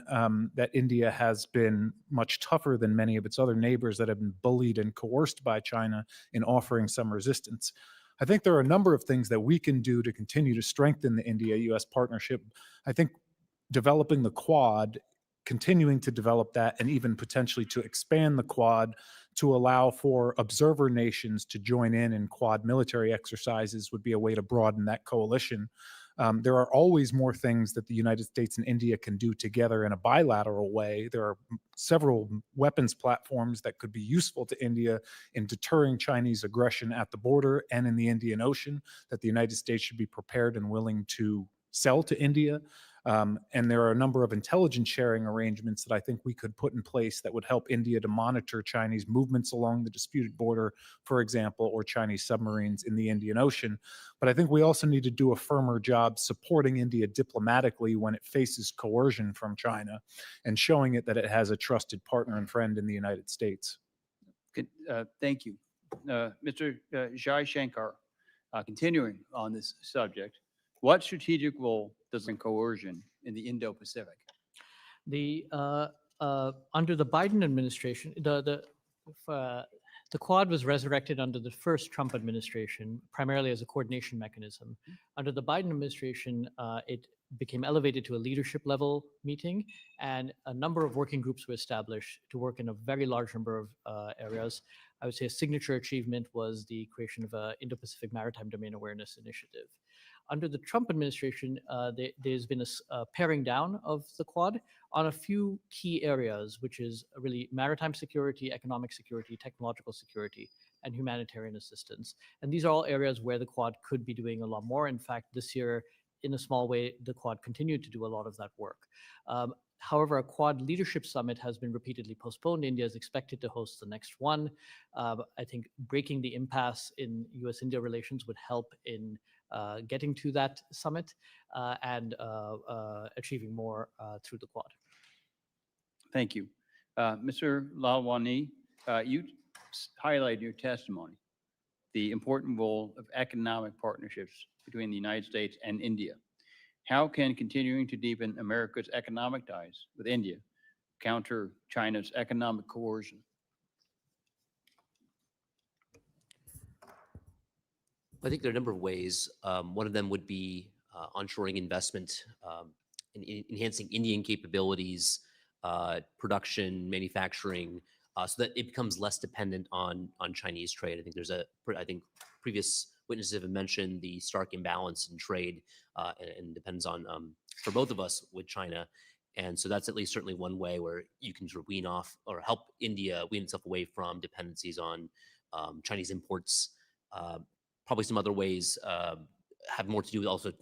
that India has been much tougher than many of its other neighbors that have been bullied and coerced by China in offering some resistance. I think there are a number of things that we can do to continue to strengthen the India-U.S. partnership. I think developing the Quad, continuing to develop that, and even potentially to expand the Quad to allow for observer nations to join in Quad military exercises would be a way to broaden that coalition. There are always more things that the United States and India can do together in a bilateral way. There are several weapons platforms that could be useful to India in deterring Chinese aggression at the border and in the Indian Ocean that the United States should be prepared and willing to sell to India. And there are a number of intelligence sharing arrangements that I think we could put in place that would help India to monitor Chinese movements along the disputed border, for example, or Chinese submarines in the Indian Ocean. But I think we also need to do a firmer job supporting India diplomatically when it faces coercion from China and showing it that it has a trusted partner and friend in the United States. Good, thank you. Mr. Jaishankar, continuing on this subject, what strategic role does coercion in the Indo-Pacific? Under the Biden administration, the Quad was resurrected under the first Trump administration, primarily as a coordination mechanism. Under the Biden administration, it became elevated to a leadership level meeting, and a number of working groups were established to work in a very large number of areas. I would say a signature achievement was the creation of an Indo-Pacific Maritime Domain Awareness Initiative. Under the Trump administration, there's been a paring down of the Quad on a few key areas, which is really maritime security, economic security, technological security, and humanitarian assistance. And these are all areas where the Quad could be doing a lot more. In fact, this year, in a small way, the Quad continued to do a lot of that work. However, a Quad leadership summit has been repeatedly postponed. India is expected to host the next one. I think breaking the impasse in US-India relations would help in getting to that summit and achieving more through the Quad. Thank you. Mr. Lalwani, you highlighted in your testimony the important role of economic partnerships between the United States and India. How can continuing to deepen America's economic ties with India counter China's economic coercion? I think there are a number of ways. One of them would be onshoring investment, in enhancing Indian capabilities, production, manufacturing, so that it becomes less dependent on Chinese trade. I think previous witnesses have mentioned the stark imbalance in trade, and depends on, for both of us, with China. And so that's at least certainly one way where you can sort of wean off or help India wean itself away from dependencies on Chinese imports. Probably some other ways have more to do with also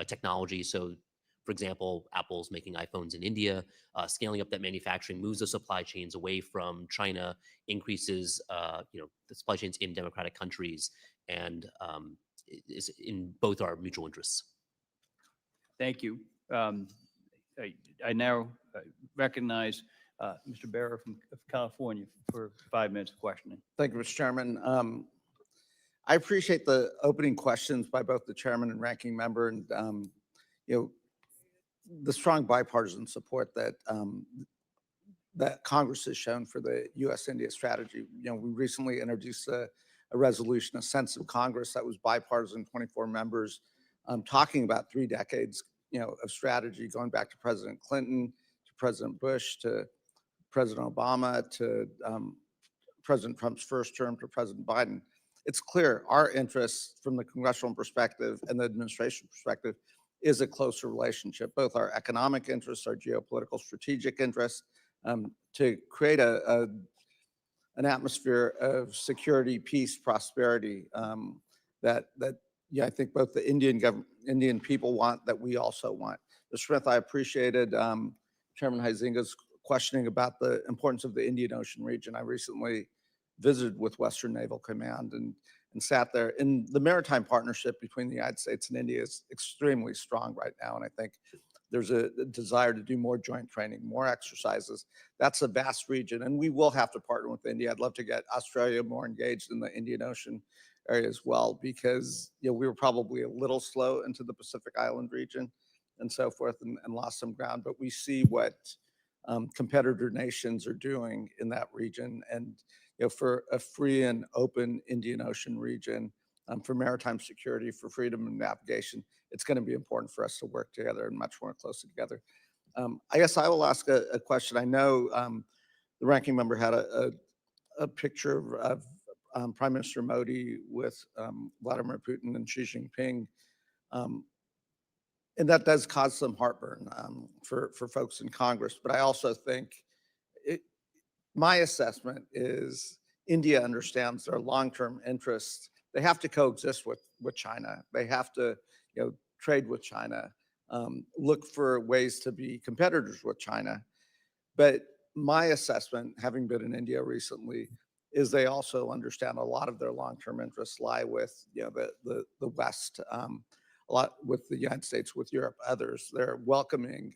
technology. So, for example, Apple's making iPhones in India, scaling up that manufacturing moves the supply chains away from China, increases the supply chains in democratic countries, and is in both our mutual interests. Thank you. I now recognize Mr. Barra of California for 5 minutes of questioning. Thank you, Mr. Chairman. I appreciate the opening questions by both the chairman and ranking member, and the strong bipartisan support that that Congress has shown for the U.S.-India strategy. We recently introduced a resolution, a sense of Congress, that was bipartisan, 24 members, talking about 3 decades, of strategy, going back to President Clinton, to President Bush, to President Obama, to President Trump's first term, to President Biden. It's clear our interests from the congressional perspective and the administration perspective is a closer relationship, both our economic interests, our geopolitical strategic interests, to create an atmosphere of security, peace, prosperity that I think both the Indian people want, that we also want. Mr. Smith, I appreciated Chairman Huizenga's questioning about the importance of the Indian Ocean region. I recently visited with Western Naval Command and sat there. And the maritime partnership between the United States and India is extremely strong right now. And I think there's a desire to do more joint training, more exercises. That's a vast region, and we will have to partner with India. I'd love to get Australia more engaged in the Indian Ocean area as well, because we were probably a little slow into the Pacific Island region and so forth, and lost some ground. But we see what competitor nations are doing in that region, and for a free and open Indian Ocean region, for maritime security, for freedom of navigation, it's going to be important for us to work together and much more closely together. I guess I will ask a question. I know the ranking member had a picture of Prime Minister Modi with Vladimir Putin and Xi Jinping. And that does cause some heartburn for folks in Congress. But I also think my assessment is India understands their long-term interests. They have to coexist with China. They have to, trade with China, look for ways to be competitors with China. But my assessment, having been in India recently, is they also understand a lot of their long-term interests lie with, the West, a lot with the United States, with Europe, others. They're welcoming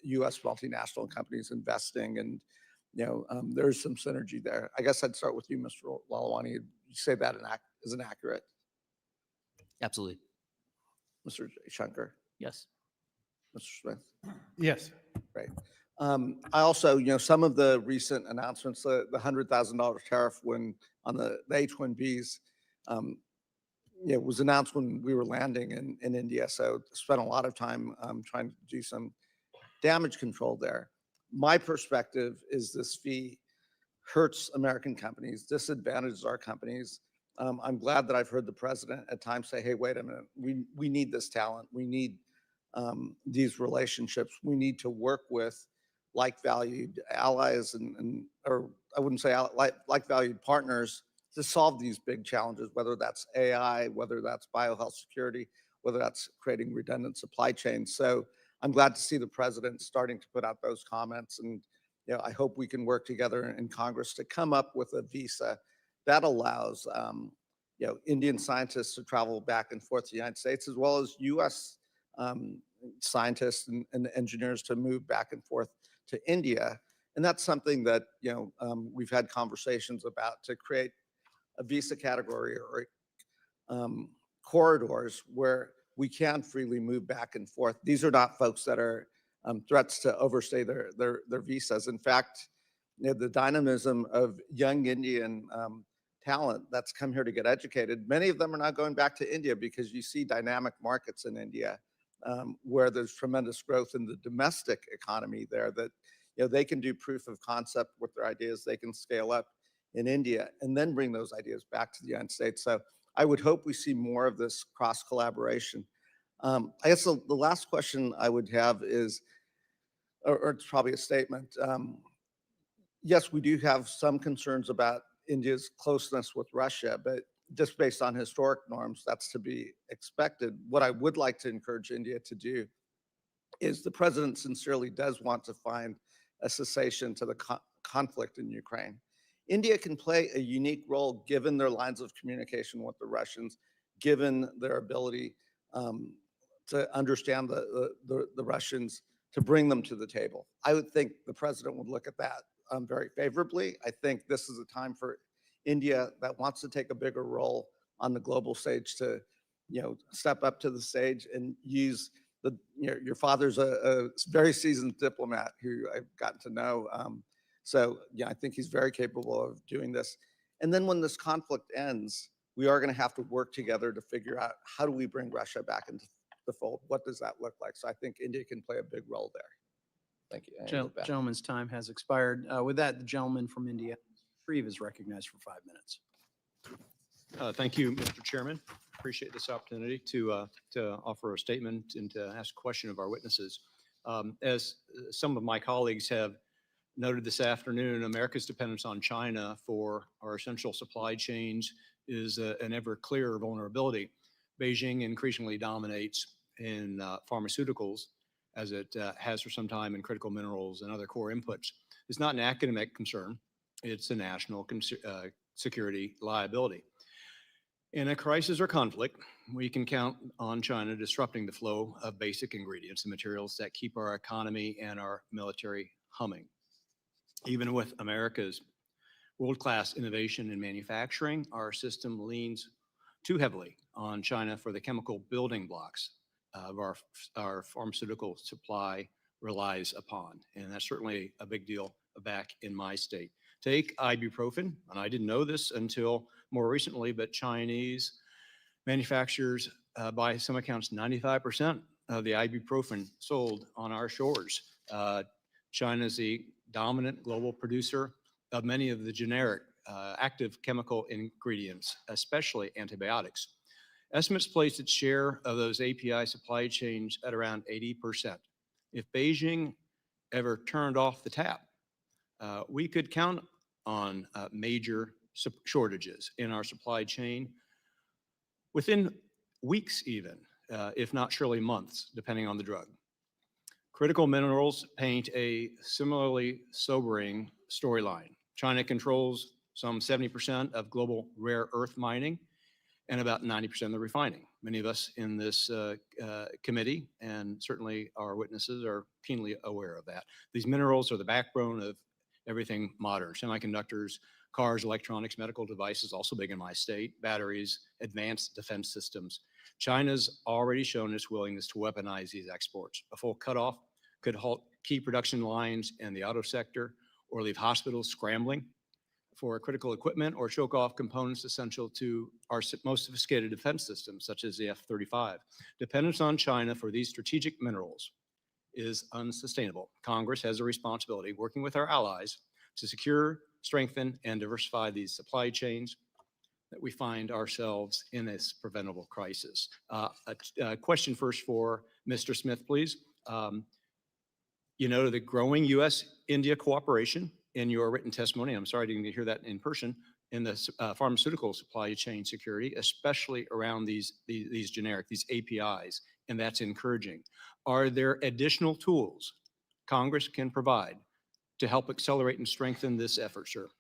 U.S. multinational companies investing, and there's some synergy there. I guess I'd start with you, Mr. Lalwani. You say that isn't accurate, Absolutely. Mr. Jaishankar, Yes. Mr. Smith. Yes. Right. I also, some of the recent announcements, the $100,000 tariff on the H-1Bs, was announced when we were landing in India. So spent a lot of time trying to do some damage control there. My perspective is this fee hurts American companies, disadvantages our companies. I'm glad that I've heard the president at times say, hey, wait a minute, we need this talent. We need these relationships. We need to work with like-valued allies or I wouldn't say like-valued partners to solve these big challenges, whether that's AI, whether that's biohealth security, whether that's creating redundant supply chains. So I'm glad to see the president starting to put out those comments. And I hope we can work together in Congress to come up with a visa that allows Indian scientists to travel back and forth to the United States, as well as U.S. Scientists and engineers to move back and forth to India. And that's something that we've had conversations about, to create a visa category or corridors where we can freely move back and forth. These are not folks that are threats to overstay their visas. In fact, the dynamism of young Indian talent that's come here to get educated, many of them are not going back to India because you see dynamic markets in India where there's tremendous growth in the domestic economy there, that they can do proof of concept with their ideas. They can scale up in India and then bring those ideas back to the United States. So I would hope we see more of this cross collaboration. I guess the last question I would have is, or it's probably a statement. Yes, we do have some concerns about India's closeness with Russia, but just based on historic norms, that's to be expected. What I would like to encourage India to do is, the president sincerely does want to find a cessation to the conflict in Ukraine. India can play a unique role given their lines of communication with the Russians, given their ability to understand the Russians, to bring them to the table. I would think the president would look at that very favorably. I think this is a time for India that wants to take a bigger role on the global stage to, step up to the stage and use your father's a very seasoned diplomat who I've gotten to know. So I think he's very capable of doing this. And then when this conflict ends, we are going to have to work together to figure out, how do we bring Russia back into the fold? What does that look like? So I think India can play a big role there. Thank you. I yield back. Gentleman's time has expired. With that, the gentleman from India, Shreve, is recognized for 5 minutes. Thank you, Mr. Chairman. Appreciate this opportunity to offer a statement and to ask a question of our witnesses. As some of my colleagues have noted this afternoon, America's dependence on China for our essential supply chains is an ever clearer vulnerability. Beijing increasingly dominates in pharmaceuticals, as it has for some time in critical minerals and other core inputs. It's not an academic concern. It's a national security liability. In a crisis or conflict, we can count on China disrupting the flow of basic ingredients and materials that keep our economy and our military humming. Even with America's world-class innovation in manufacturing, our system leans too heavily on China for the chemical building blocks of our pharmaceutical supply relies upon. And that's certainly a big deal back in my state. Take ibuprofen, and I didn't know this until more recently, but Chinese manufacturers, by some accounts, 95% of the ibuprofen sold on our shores. China is the dominant global producer of many of the generic active chemical ingredients, especially antibiotics. Estimates place its share of those API supply chains at around 80%. If Beijing ever turned off the tap, we could count on major shortages in our supply chain within weeks even, if not surely months, depending on the drug. Critical minerals paint a similarly sobering storyline. China controls some 70% of global rare earth mining and about 90% of the refining. Many of us in this committee and certainly our witnesses are keenly aware of that. These minerals are the backbone of everything modern: semiconductors, cars, electronics, medical devices, also big in my state, batteries, advanced defense systems. China's already shown its willingness to weaponize these exports. A full cutoff could halt key production lines in the auto sector or leave hospitals scrambling for critical equipment or choke off components essential to our most sophisticated defense systems, such as the F-35. Dependence on China for these strategic minerals is unsustainable. Congress has a responsibility, working with our allies, to secure, strengthen, and diversify these supply chains that we find ourselves in this preventable crisis. A question first for Mr. Smith, please. You know the growing U.S.-India cooperation in your written testimony. I'm sorry I didn't hear that in person, in the pharmaceutical supply chain security, especially around these APIs, and that's encouraging. Are there additional tools Congress can provide to help accelerate and strengthen this effort, sir?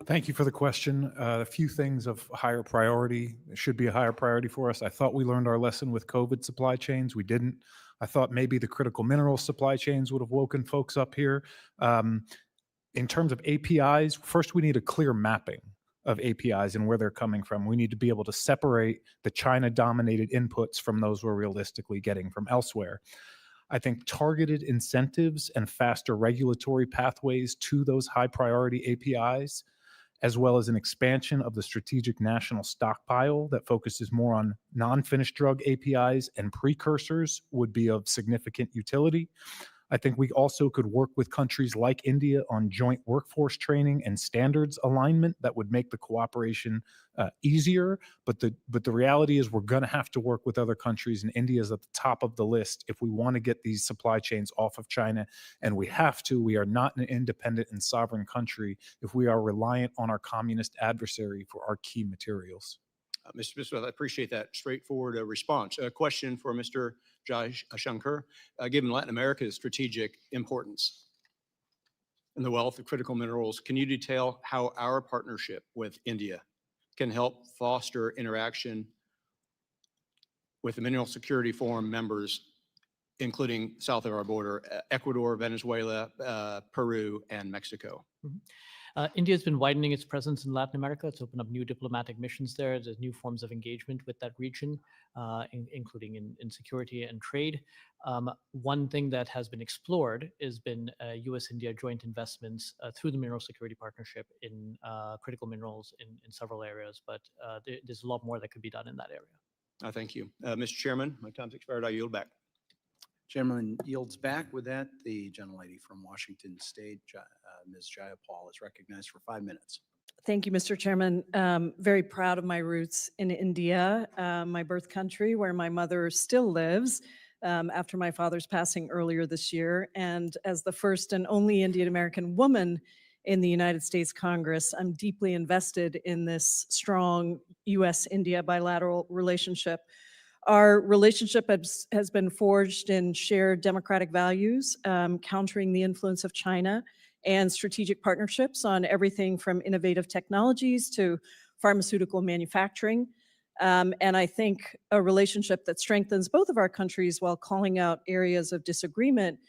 Thank you for the question. A few things of higher priority. It should be a higher priority for us. I thought we learned our lesson with COVID supply chains. We didn't. I thought maybe the critical mineral supply chains would have woken folks up here. In terms of APIs, first we need a clear mapping of APIs and where they're coming from. We need to be able to separate the China-dominated inputs from those we're realistically getting from elsewhere. I think targeted incentives and faster regulatory pathways to those high priority APIs, as well as an expansion of the strategic national stockpile that focuses more on non-finished drug APIs and precursors, would be of significant utility. I think we also could work with countries like India on joint workforce training and standards alignment that would make the cooperation easier. But the reality is we're going to have to work with other countries, and India is at the top of the list if we want to get these supply chains off of China. And we have to. We are not an independent and sovereign country if we are reliant on our communist adversary for our key materials. Mr. Smith, I appreciate that straightforward response. A question for Mr. Jaishankar. Given Latin America's strategic importance and the wealth of critical minerals, can you detail how our partnership with India can help foster interaction with the Mineral Security Forum members, including south of our border, Ecuador, Venezuela, Peru, and Mexico? Mm-hmm. India has been widening its presence in Latin America. It's opened up new diplomatic missions there. There's new forms of engagement with that region, including in security and trade. One thing that has been explored has been U.S.-India joint investments through the Mineral Security Partnership in critical minerals in several areas, but there's a lot more that could be done in that area. Thank you. Mr. Chairman, my time's expired. I yield back. Gentleman yields back. With that, the gentlelady from Washington State, Ms. Jayapal, is recognized for 5 minutes. Thank you, Mr. Chairman. Very proud of my roots in India, my birth country, where my mother still lives after my father's passing earlier this year. And as the first and only Indian American woman in the United States Congress, I'm deeply invested in this strong U.S.-India bilateral relationship. Our relationship has been forged in shared democratic values, countering the influence of China, and strategic partnerships on everything from innovative technologies to pharmaceutical manufacturing. And I think a relationship that strengthens both of our countries while calling out areas of disagreement,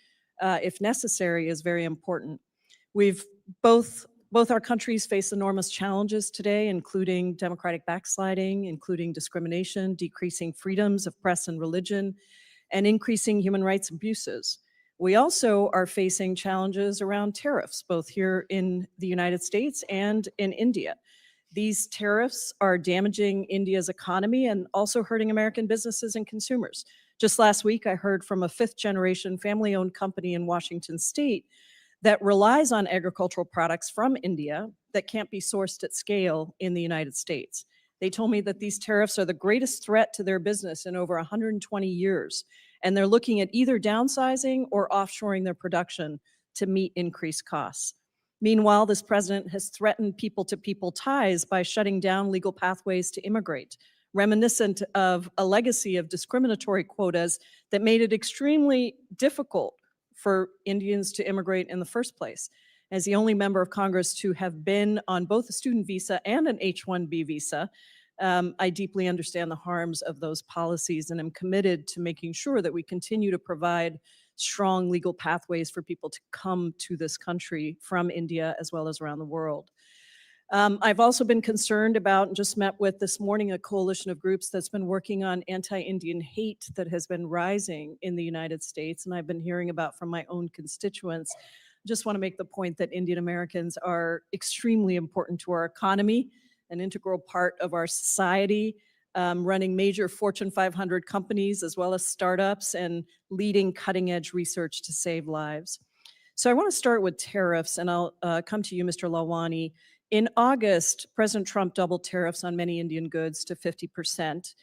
if necessary, is very important. We've both our countries face enormous challenges today, including democratic backsliding, including discrimination, decreasing freedoms of press and religion, and increasing human rights abuses. We also are facing challenges around tariffs, both here in the United States and in India. These tariffs are damaging India's economy and also hurting American businesses and consumers. Just last week, I heard from a fifth-generation family-owned company in Washington State that relies on agricultural products from India that can't be sourced at scale in the United States. They told me that these tariffs are the greatest threat to their business in over 120 years, and they're looking at either downsizing or offshoring their production to meet increased costs. Meanwhile, this president has threatened people-to-people ties by shutting down legal pathways to immigrate, reminiscent of a legacy of discriminatory quotas that made it extremely difficult for Indians to immigrate in the first place. As the only member of Congress to have been on both a student visa and an H-1B visa, I deeply understand the harms of those policies and am committed to making sure that we continue to provide strong legal pathways for people to come to this country from India as well as around the world. I've also been concerned about and just met with this morning a coalition of groups that's been working on anti-Indian hate that has been rising in the United States, and I've been hearing about from my own constituents. Just want to make the point that Indian Americans are extremely important to our economy, an integral part of our society, running major Fortune 500 companies as well as startups and leading cutting-edge research to save lives. So I want to start with tariffs, and I'll come to you, Mr. Lalwani. In August, President Trump doubled tariffs on many Indian goods to 50%.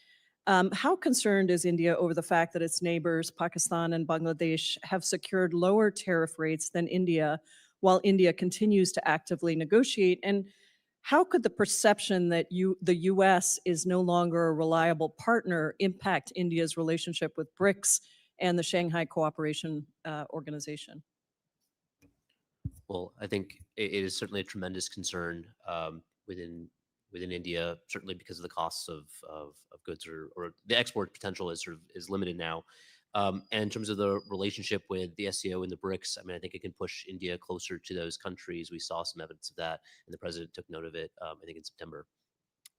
How concerned is India over the fact that its neighbors, Pakistan and Bangladesh, have secured lower tariff rates than India, while India continues to actively negotiate? And how could the perception that the U.S. is no longer a reliable partner impact India's relationship with BRICS and the Shanghai Cooperation Organization? Well, I think it is certainly a tremendous concern within India, certainly because of the costs of goods, or the export potential is limited now. And in terms of the relationship with the SCO and the BRICS, I mean, I think it can push India closer to those countries. We saw some evidence of that, and the president took note of it, I think, in September.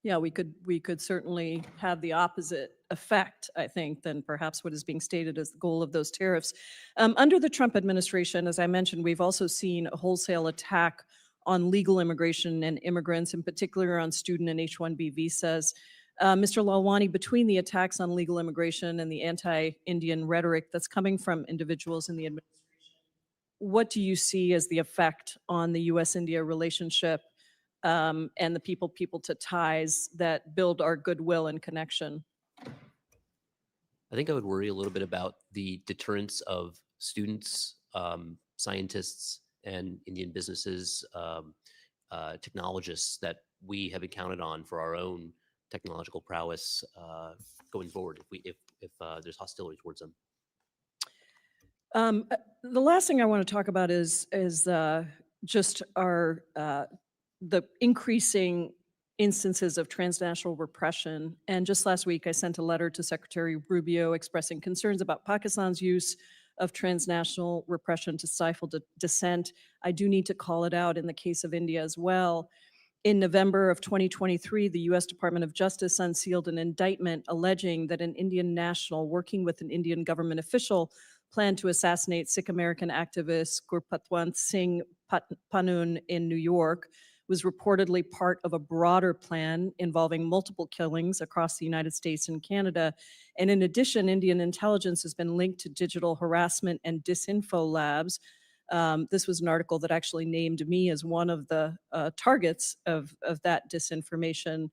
Yeah, we could certainly have the opposite effect, I think, than perhaps what is being stated as the goal of those tariffs. Under the Trump administration, as I mentioned, we've also seen a wholesale attack on legal immigration and immigrants, in particular on student and H-1B visas. Mr. Lalwani, between the attacks on legal immigration and the anti-Indian rhetoric that's coming from individuals in the administration, what do you see as the effect on the U.S.-India relationship and the people-to ties that build our goodwill and connection? I think I would worry a little bit about the deterrence of students, scientists, and Indian businesses, technologists that we have counted on for our own technological prowess going forward if there's hostility towards them. The last thing I want to talk about is just our the increasing instances of transnational repression. And just last week, I sent a letter to Secretary Rubio expressing concerns about Pakistan's use of transnational repression to stifle dissent. I do need to call it out in the case of India as well. In November of 2023, the U.S. Department of Justice unsealed an indictment alleging that an Indian national working with an Indian government official planned to assassinate Sikh American activist Gurpatwant Singh Panun in New York, was reportedly part of a broader plan involving multiple killings across the United States and Canada. And in addition, Indian intelligence has been linked to digital harassment and disinfo labs. This was an article that actually named me as one of the targets of that disinformation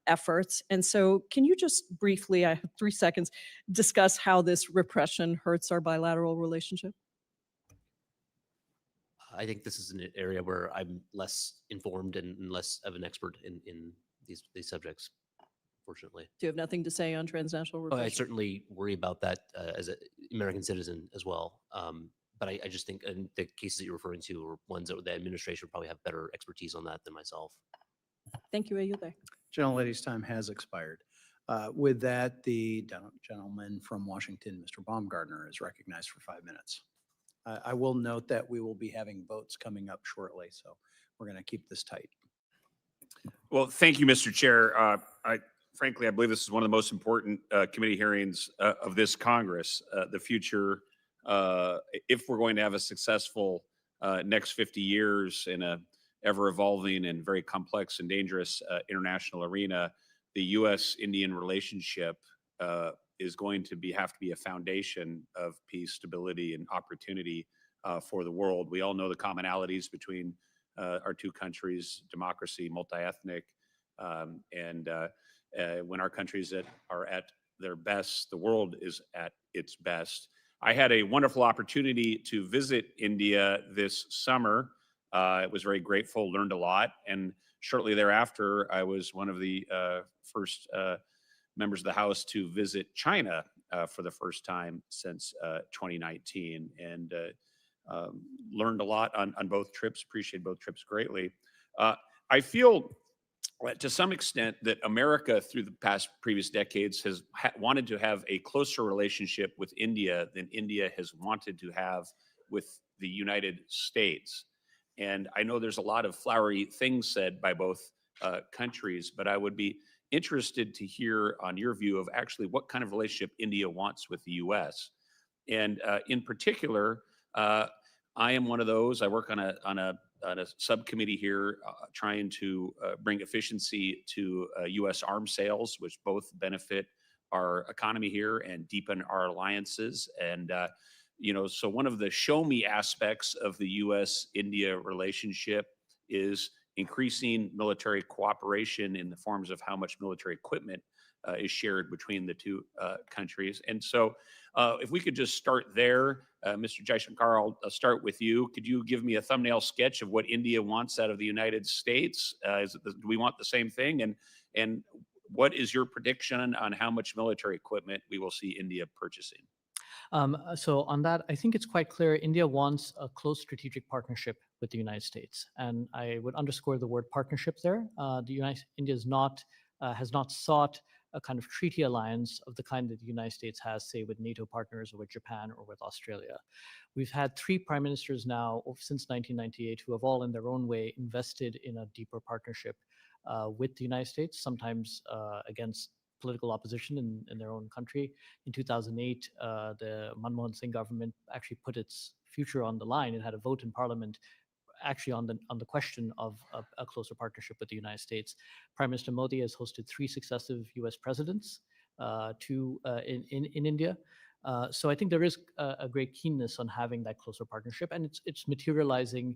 efforts. And so can you just briefly, I have 3 seconds, discuss how this repression hurts our bilateral relationship? I think this is an area where I'm less informed and less of an expert in these subjects, fortunately. Do you have nothing to say on transnational Oh, repression? I certainly worry about that as an American citizen as well. But I just think in the cases that you're referring to are ones that the administration would probably have better expertise on that than myself. Thank you, Ayude. Gentlelady's time has expired. With that, the gentleman from Washington, Mr. Baumgartner, is recognized for 5 minutes. I will note that we will be having votes coming up shortly, so we're going to keep this tight. Well, thank you, Mr. Chair. Frankly, I believe this is one of the most important committee hearings of this Congress. The future, if we're going to have a successful next 50 years in a ever-evolving and very complex and dangerous international arena, the U.S.-Indian relationship is going to have to be a foundation of peace, stability, and opportunity for the world. We all know the commonalities between our two countries: democracy, multi-ethnic, When our countries are at their best, the world is at its best. I had a wonderful opportunity to visit India this summer. I was very grateful, learned a lot, and shortly thereafter, I was one of the first members of the House to visit China for the first time since 2019, and learned a lot on both trips. Appreciate both trips greatly. I feel to some extent that America through the past previous decades has wanted to have a closer relationship with India than India has wanted to have with the United States. And I know there's a lot of flowery things said by both countries, but I would be interested to hear on your view of actually what kind of relationship India wants with the US. And in particular, I am one of those. I work on a subcommittee here trying to bring efficiency to U.S. arms sales, which both benefit our economy here and deepen our alliances. And, so one of the show me aspects of the U.S.-India relationship is increasing military cooperation in the forms of how much military equipment is shared between the two countries. And so if we could just start there, Mr. Jaishankar, I'll start with you. Could you give me a thumbnail sketch of what India wants out of the United States? Do we want the same thing? And what is your prediction on how much military equipment we will see India purchasing? So on that, I think it's quite clear India wants a close strategic partnership with the United States. And I would underscore the word partnership there. India has not sought a kind of treaty alliance of the kind that the United States has, say, with NATO partners or with Japan or with Australia. We've had 3 prime ministers now since 1998 who have all in their own way invested in a deeper partnership with the United States, sometimes against political opposition in their own country. In 2008, the Manmohan Singh government actually put its future on the line. It had a vote in parliament actually on the question of a closer partnership with the United States. Prime Minister Modi has hosted 3 successive U.S. presidents in India. So I think there is a great keenness on having that closer partnership, and it's materializing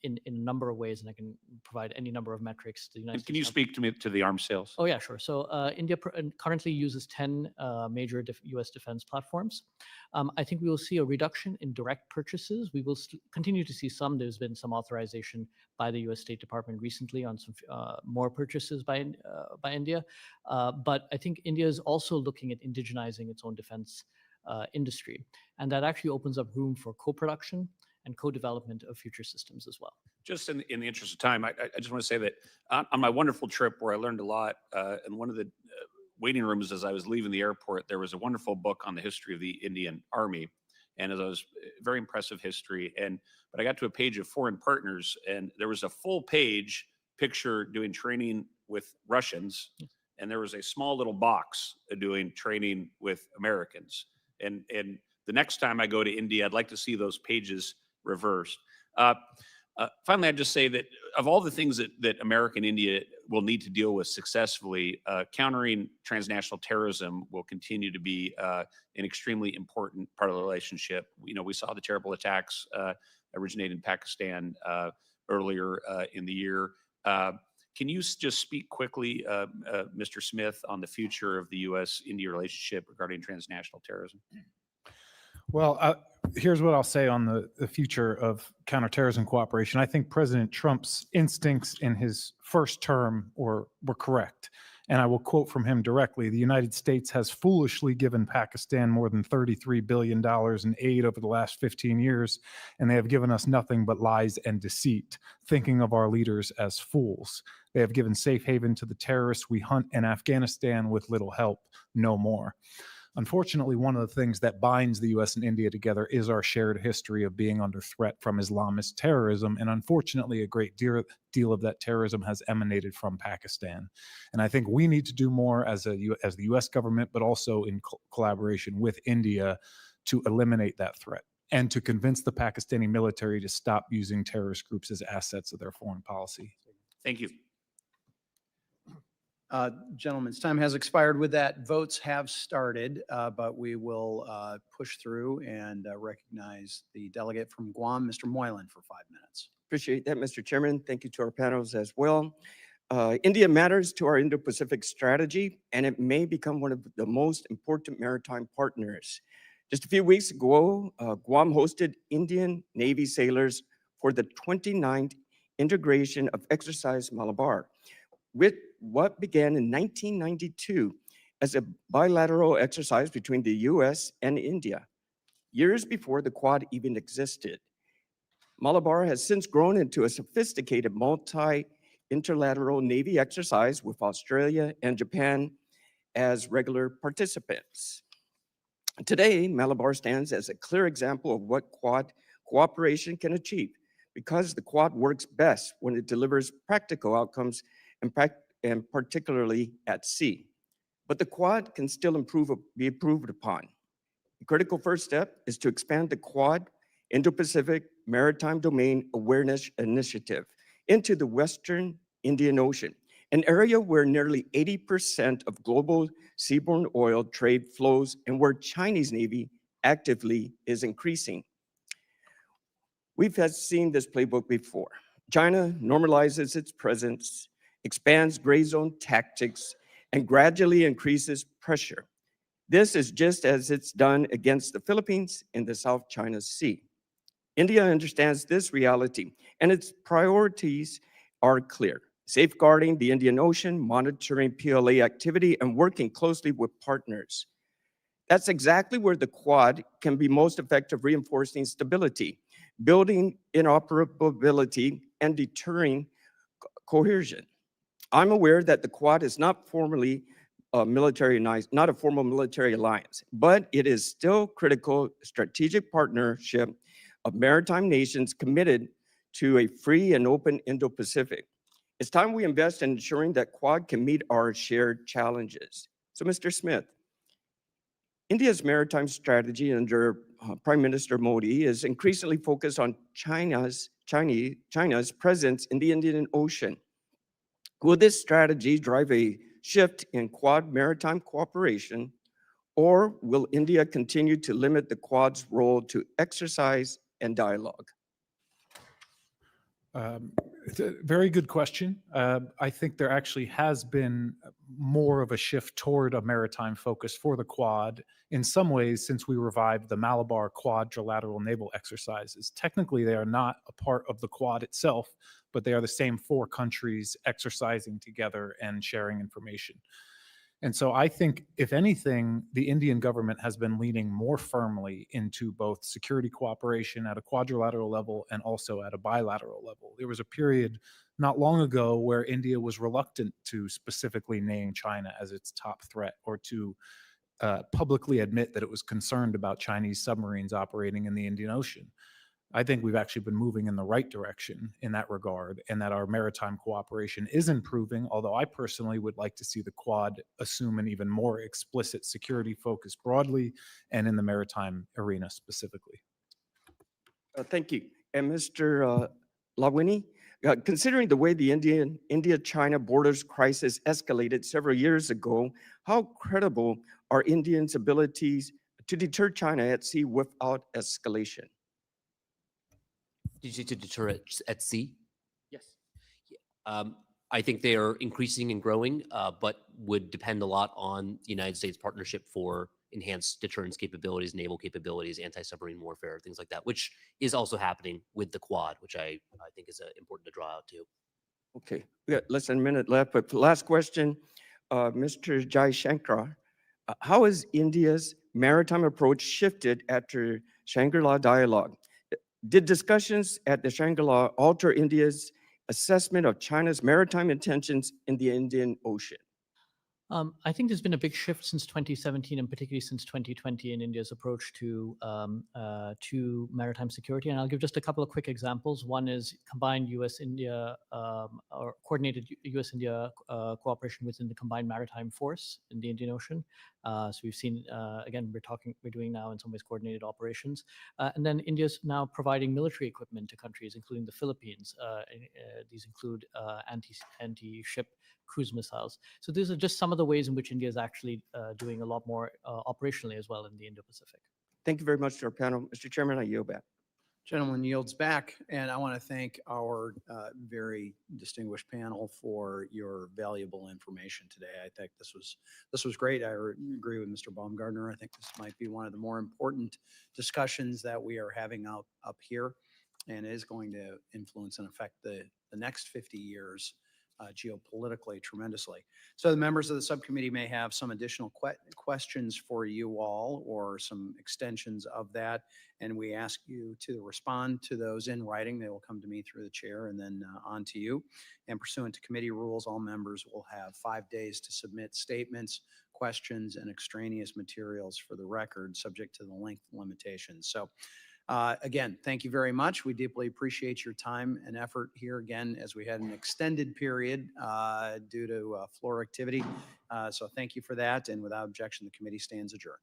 in a number of ways, and I can provide any number of metrics. The United And can States you speak to me to the arms sales? Oh, yeah, sure. So India currently uses 10 major U.S. defense platforms. I think we will see a reduction in direct purchases. We will continue to see some. There's been some authorization by the U.S. State Department recently on some more purchases by India. But I think India is also looking at indigenizing its own defense industry. And that actually opens up room for co-production and co-development of future systems as well. Just in the interest of time, I just want to say that on my wonderful trip where I learned a lot, in one of the waiting rooms as I was leaving the airport, there was a wonderful book on the history of the Indian Army. And as I was very impressive history. But I got to a page of foreign partners, and there was a full page picture doing training with Russians, and there was a small little box doing training with Americans. And the next time I go to India, I'd like to see those pages reversed. Finally, I'd just say that of all the things that America and India will need to deal with successfully, countering transnational terrorism will continue to be an extremely important part of the relationship. We saw the terrible attacks originate in Pakistan earlier in the year. Can you just speak quickly, Mr. Smith, on the future of the U.S.-India relationship regarding transnational terrorism? Well, here's what I'll say on the future of counterterrorism cooperation. I think President Trump's instincts in his first term were correct. And I will quote from him directly: the United States has foolishly given Pakistan more than $33 billion in aid over the last 15 years, and they have given us nothing but lies and deceit, thinking of our leaders as fools. They have given safe haven to the terrorists we hunt in Afghanistan with little help, no more. Unfortunately, one of the things that binds the U.S. and India together is our shared history of being under threat from Islamist terrorism. And unfortunately, a great deal of that terrorism has emanated from Pakistan. And I think we need to do more as the U.S. government, but also in collaboration with India to eliminate that threat and to convince the Pakistani military to stop using terrorist groups as assets of their foreign policy. Thank you. Gentlemen's time has expired with that. Votes have started, but we will push through and recognize the delegate from Guam, Mr. Moylan, for 5 minutes. Appreciate that, Mr. Chairman. Thank you to our panels as well. India matters to our Indo-Pacific strategy, and it may become one of the most important maritime partners. Just a few weeks ago, Guam hosted Indian Navy sailors for the 29th integration of Exercise Malabar, with what began in 1992 as a bilateral exercise between the US and India, years before the Quad even existed. Malabar has since grown into a sophisticated multi-interlateral Navy exercise with Australia and Japan as regular participants. Today, Malabar stands as a clear example of what Quad cooperation can achieve, because the Quad works best when it delivers practical outcomes and particularly at sea. But the Quad can still be improved upon. The critical first step is to expand the Quad Indo-Pacific Maritime Domain Awareness Initiative into the Western Indian Ocean, an area where nearly 80% of global seaborne oil trade flows and where Chinese Navy actively is increasing. We've seen this playbook before. China normalizes its presence, expands gray zone tactics, and gradually increases pressure. This is just as it's done against the Philippines in the South China Sea. India understands this reality, and its priorities are clear: safeguarding the Indian Ocean, monitoring PLA activity, and working closely with partners. That's exactly where the Quad can be most effective, reinforcing stability, building interoperability, and deterring coercion. I'm aware that the Quad is not formally not a formal military alliance, but it is still critical strategic partnership of maritime nations committed to a free and open Indo-Pacific. It's time we invest in ensuring that Quad can meet our shared challenges. So, Mr. Smith, India's maritime strategy under Prime Minister Modi is increasingly focused on China's presence in the Indian Ocean. Will this strategy drive a shift in Quad maritime cooperation, or will India continue to limit the Quad's role to exercise and dialogue? It's a very good question. I think there actually has been more of a shift toward a maritime focus for the Quad in some ways since we revived the Malabar quadrilateral naval exercises. Technically, they are not a part of the Quad itself, but they are the same four countries exercising together and sharing information. And so I think, if anything, the Indian government has been leaning more firmly into both security cooperation at a quadrilateral level and also at a bilateral level. There was a period not long ago where India was reluctant to specifically name China as its top threat, or to publicly admit that it was concerned about Chinese submarines operating in the Indian Ocean. I think we've actually been moving in the right direction in that regard, and that our maritime cooperation is improving, although I personally would like to see the Quad assume an even more explicit security focus broadly and in the maritime arena specifically. Thank you. And Mr. Lalwani, considering the way the India-China borders crisis escalated several years ago, how credible are Indians' abilities to deter China at sea without escalation? Did you say to deter it at sea? Yes. I think they are increasing and growing, but would depend a lot on the United States partnership for enhanced deterrence capabilities, naval capabilities, anti-submarine warfare, things like that, which is also happening with the Quad, which I think is important to draw out too. Okay, we got less than a minute left, but last question, Mr. Jaishankar, how has India's maritime approach shifted after Shangri-La dialogue? Did discussions at the Shangri-La alter India's assessment of China's maritime intentions in the Indian Ocean? I think there's been a big shift since 2017, and particularly since 2020, in India's approach to maritime security. And I'll give just a couple of quick examples. One is combined U.S.-India or coordinated U.S.-India cooperation within the Combined Maritime Force in the Indian Ocean. So we've seen, again, we're doing now in some ways coordinated operations. And then India's now providing military equipment to countries, including the Philippines. These include anti-ship cruise missiles. So these are just some of the ways in which India is actually doing a lot more operationally as well in the Indo-Pacific. Thank you very much to our panel. Mr. Chairman, I yield back. Gentleman yields back, and I want to thank our very distinguished panel for your valuable information today. I think this was great. I agree with Mr. Baumgartner. I think this might be one of the more important discussions that we are having up here, and is going to influence and affect the next 50 years geopolitically tremendously. So the members of the subcommittee may have some additional questions for you all, or some extensions of that. And we ask you to respond to those in writing. They will come to me through the chair and then on to you. And pursuant to committee rules, all members will have 5 days to submit statements, questions, and extraneous materials for the record, subject to the length limitations. So again, thank you very much. We deeply appreciate your time and effort here again, as we had an extended period due to floor activity. So thank you for that. And without objection, the committee stands adjourned.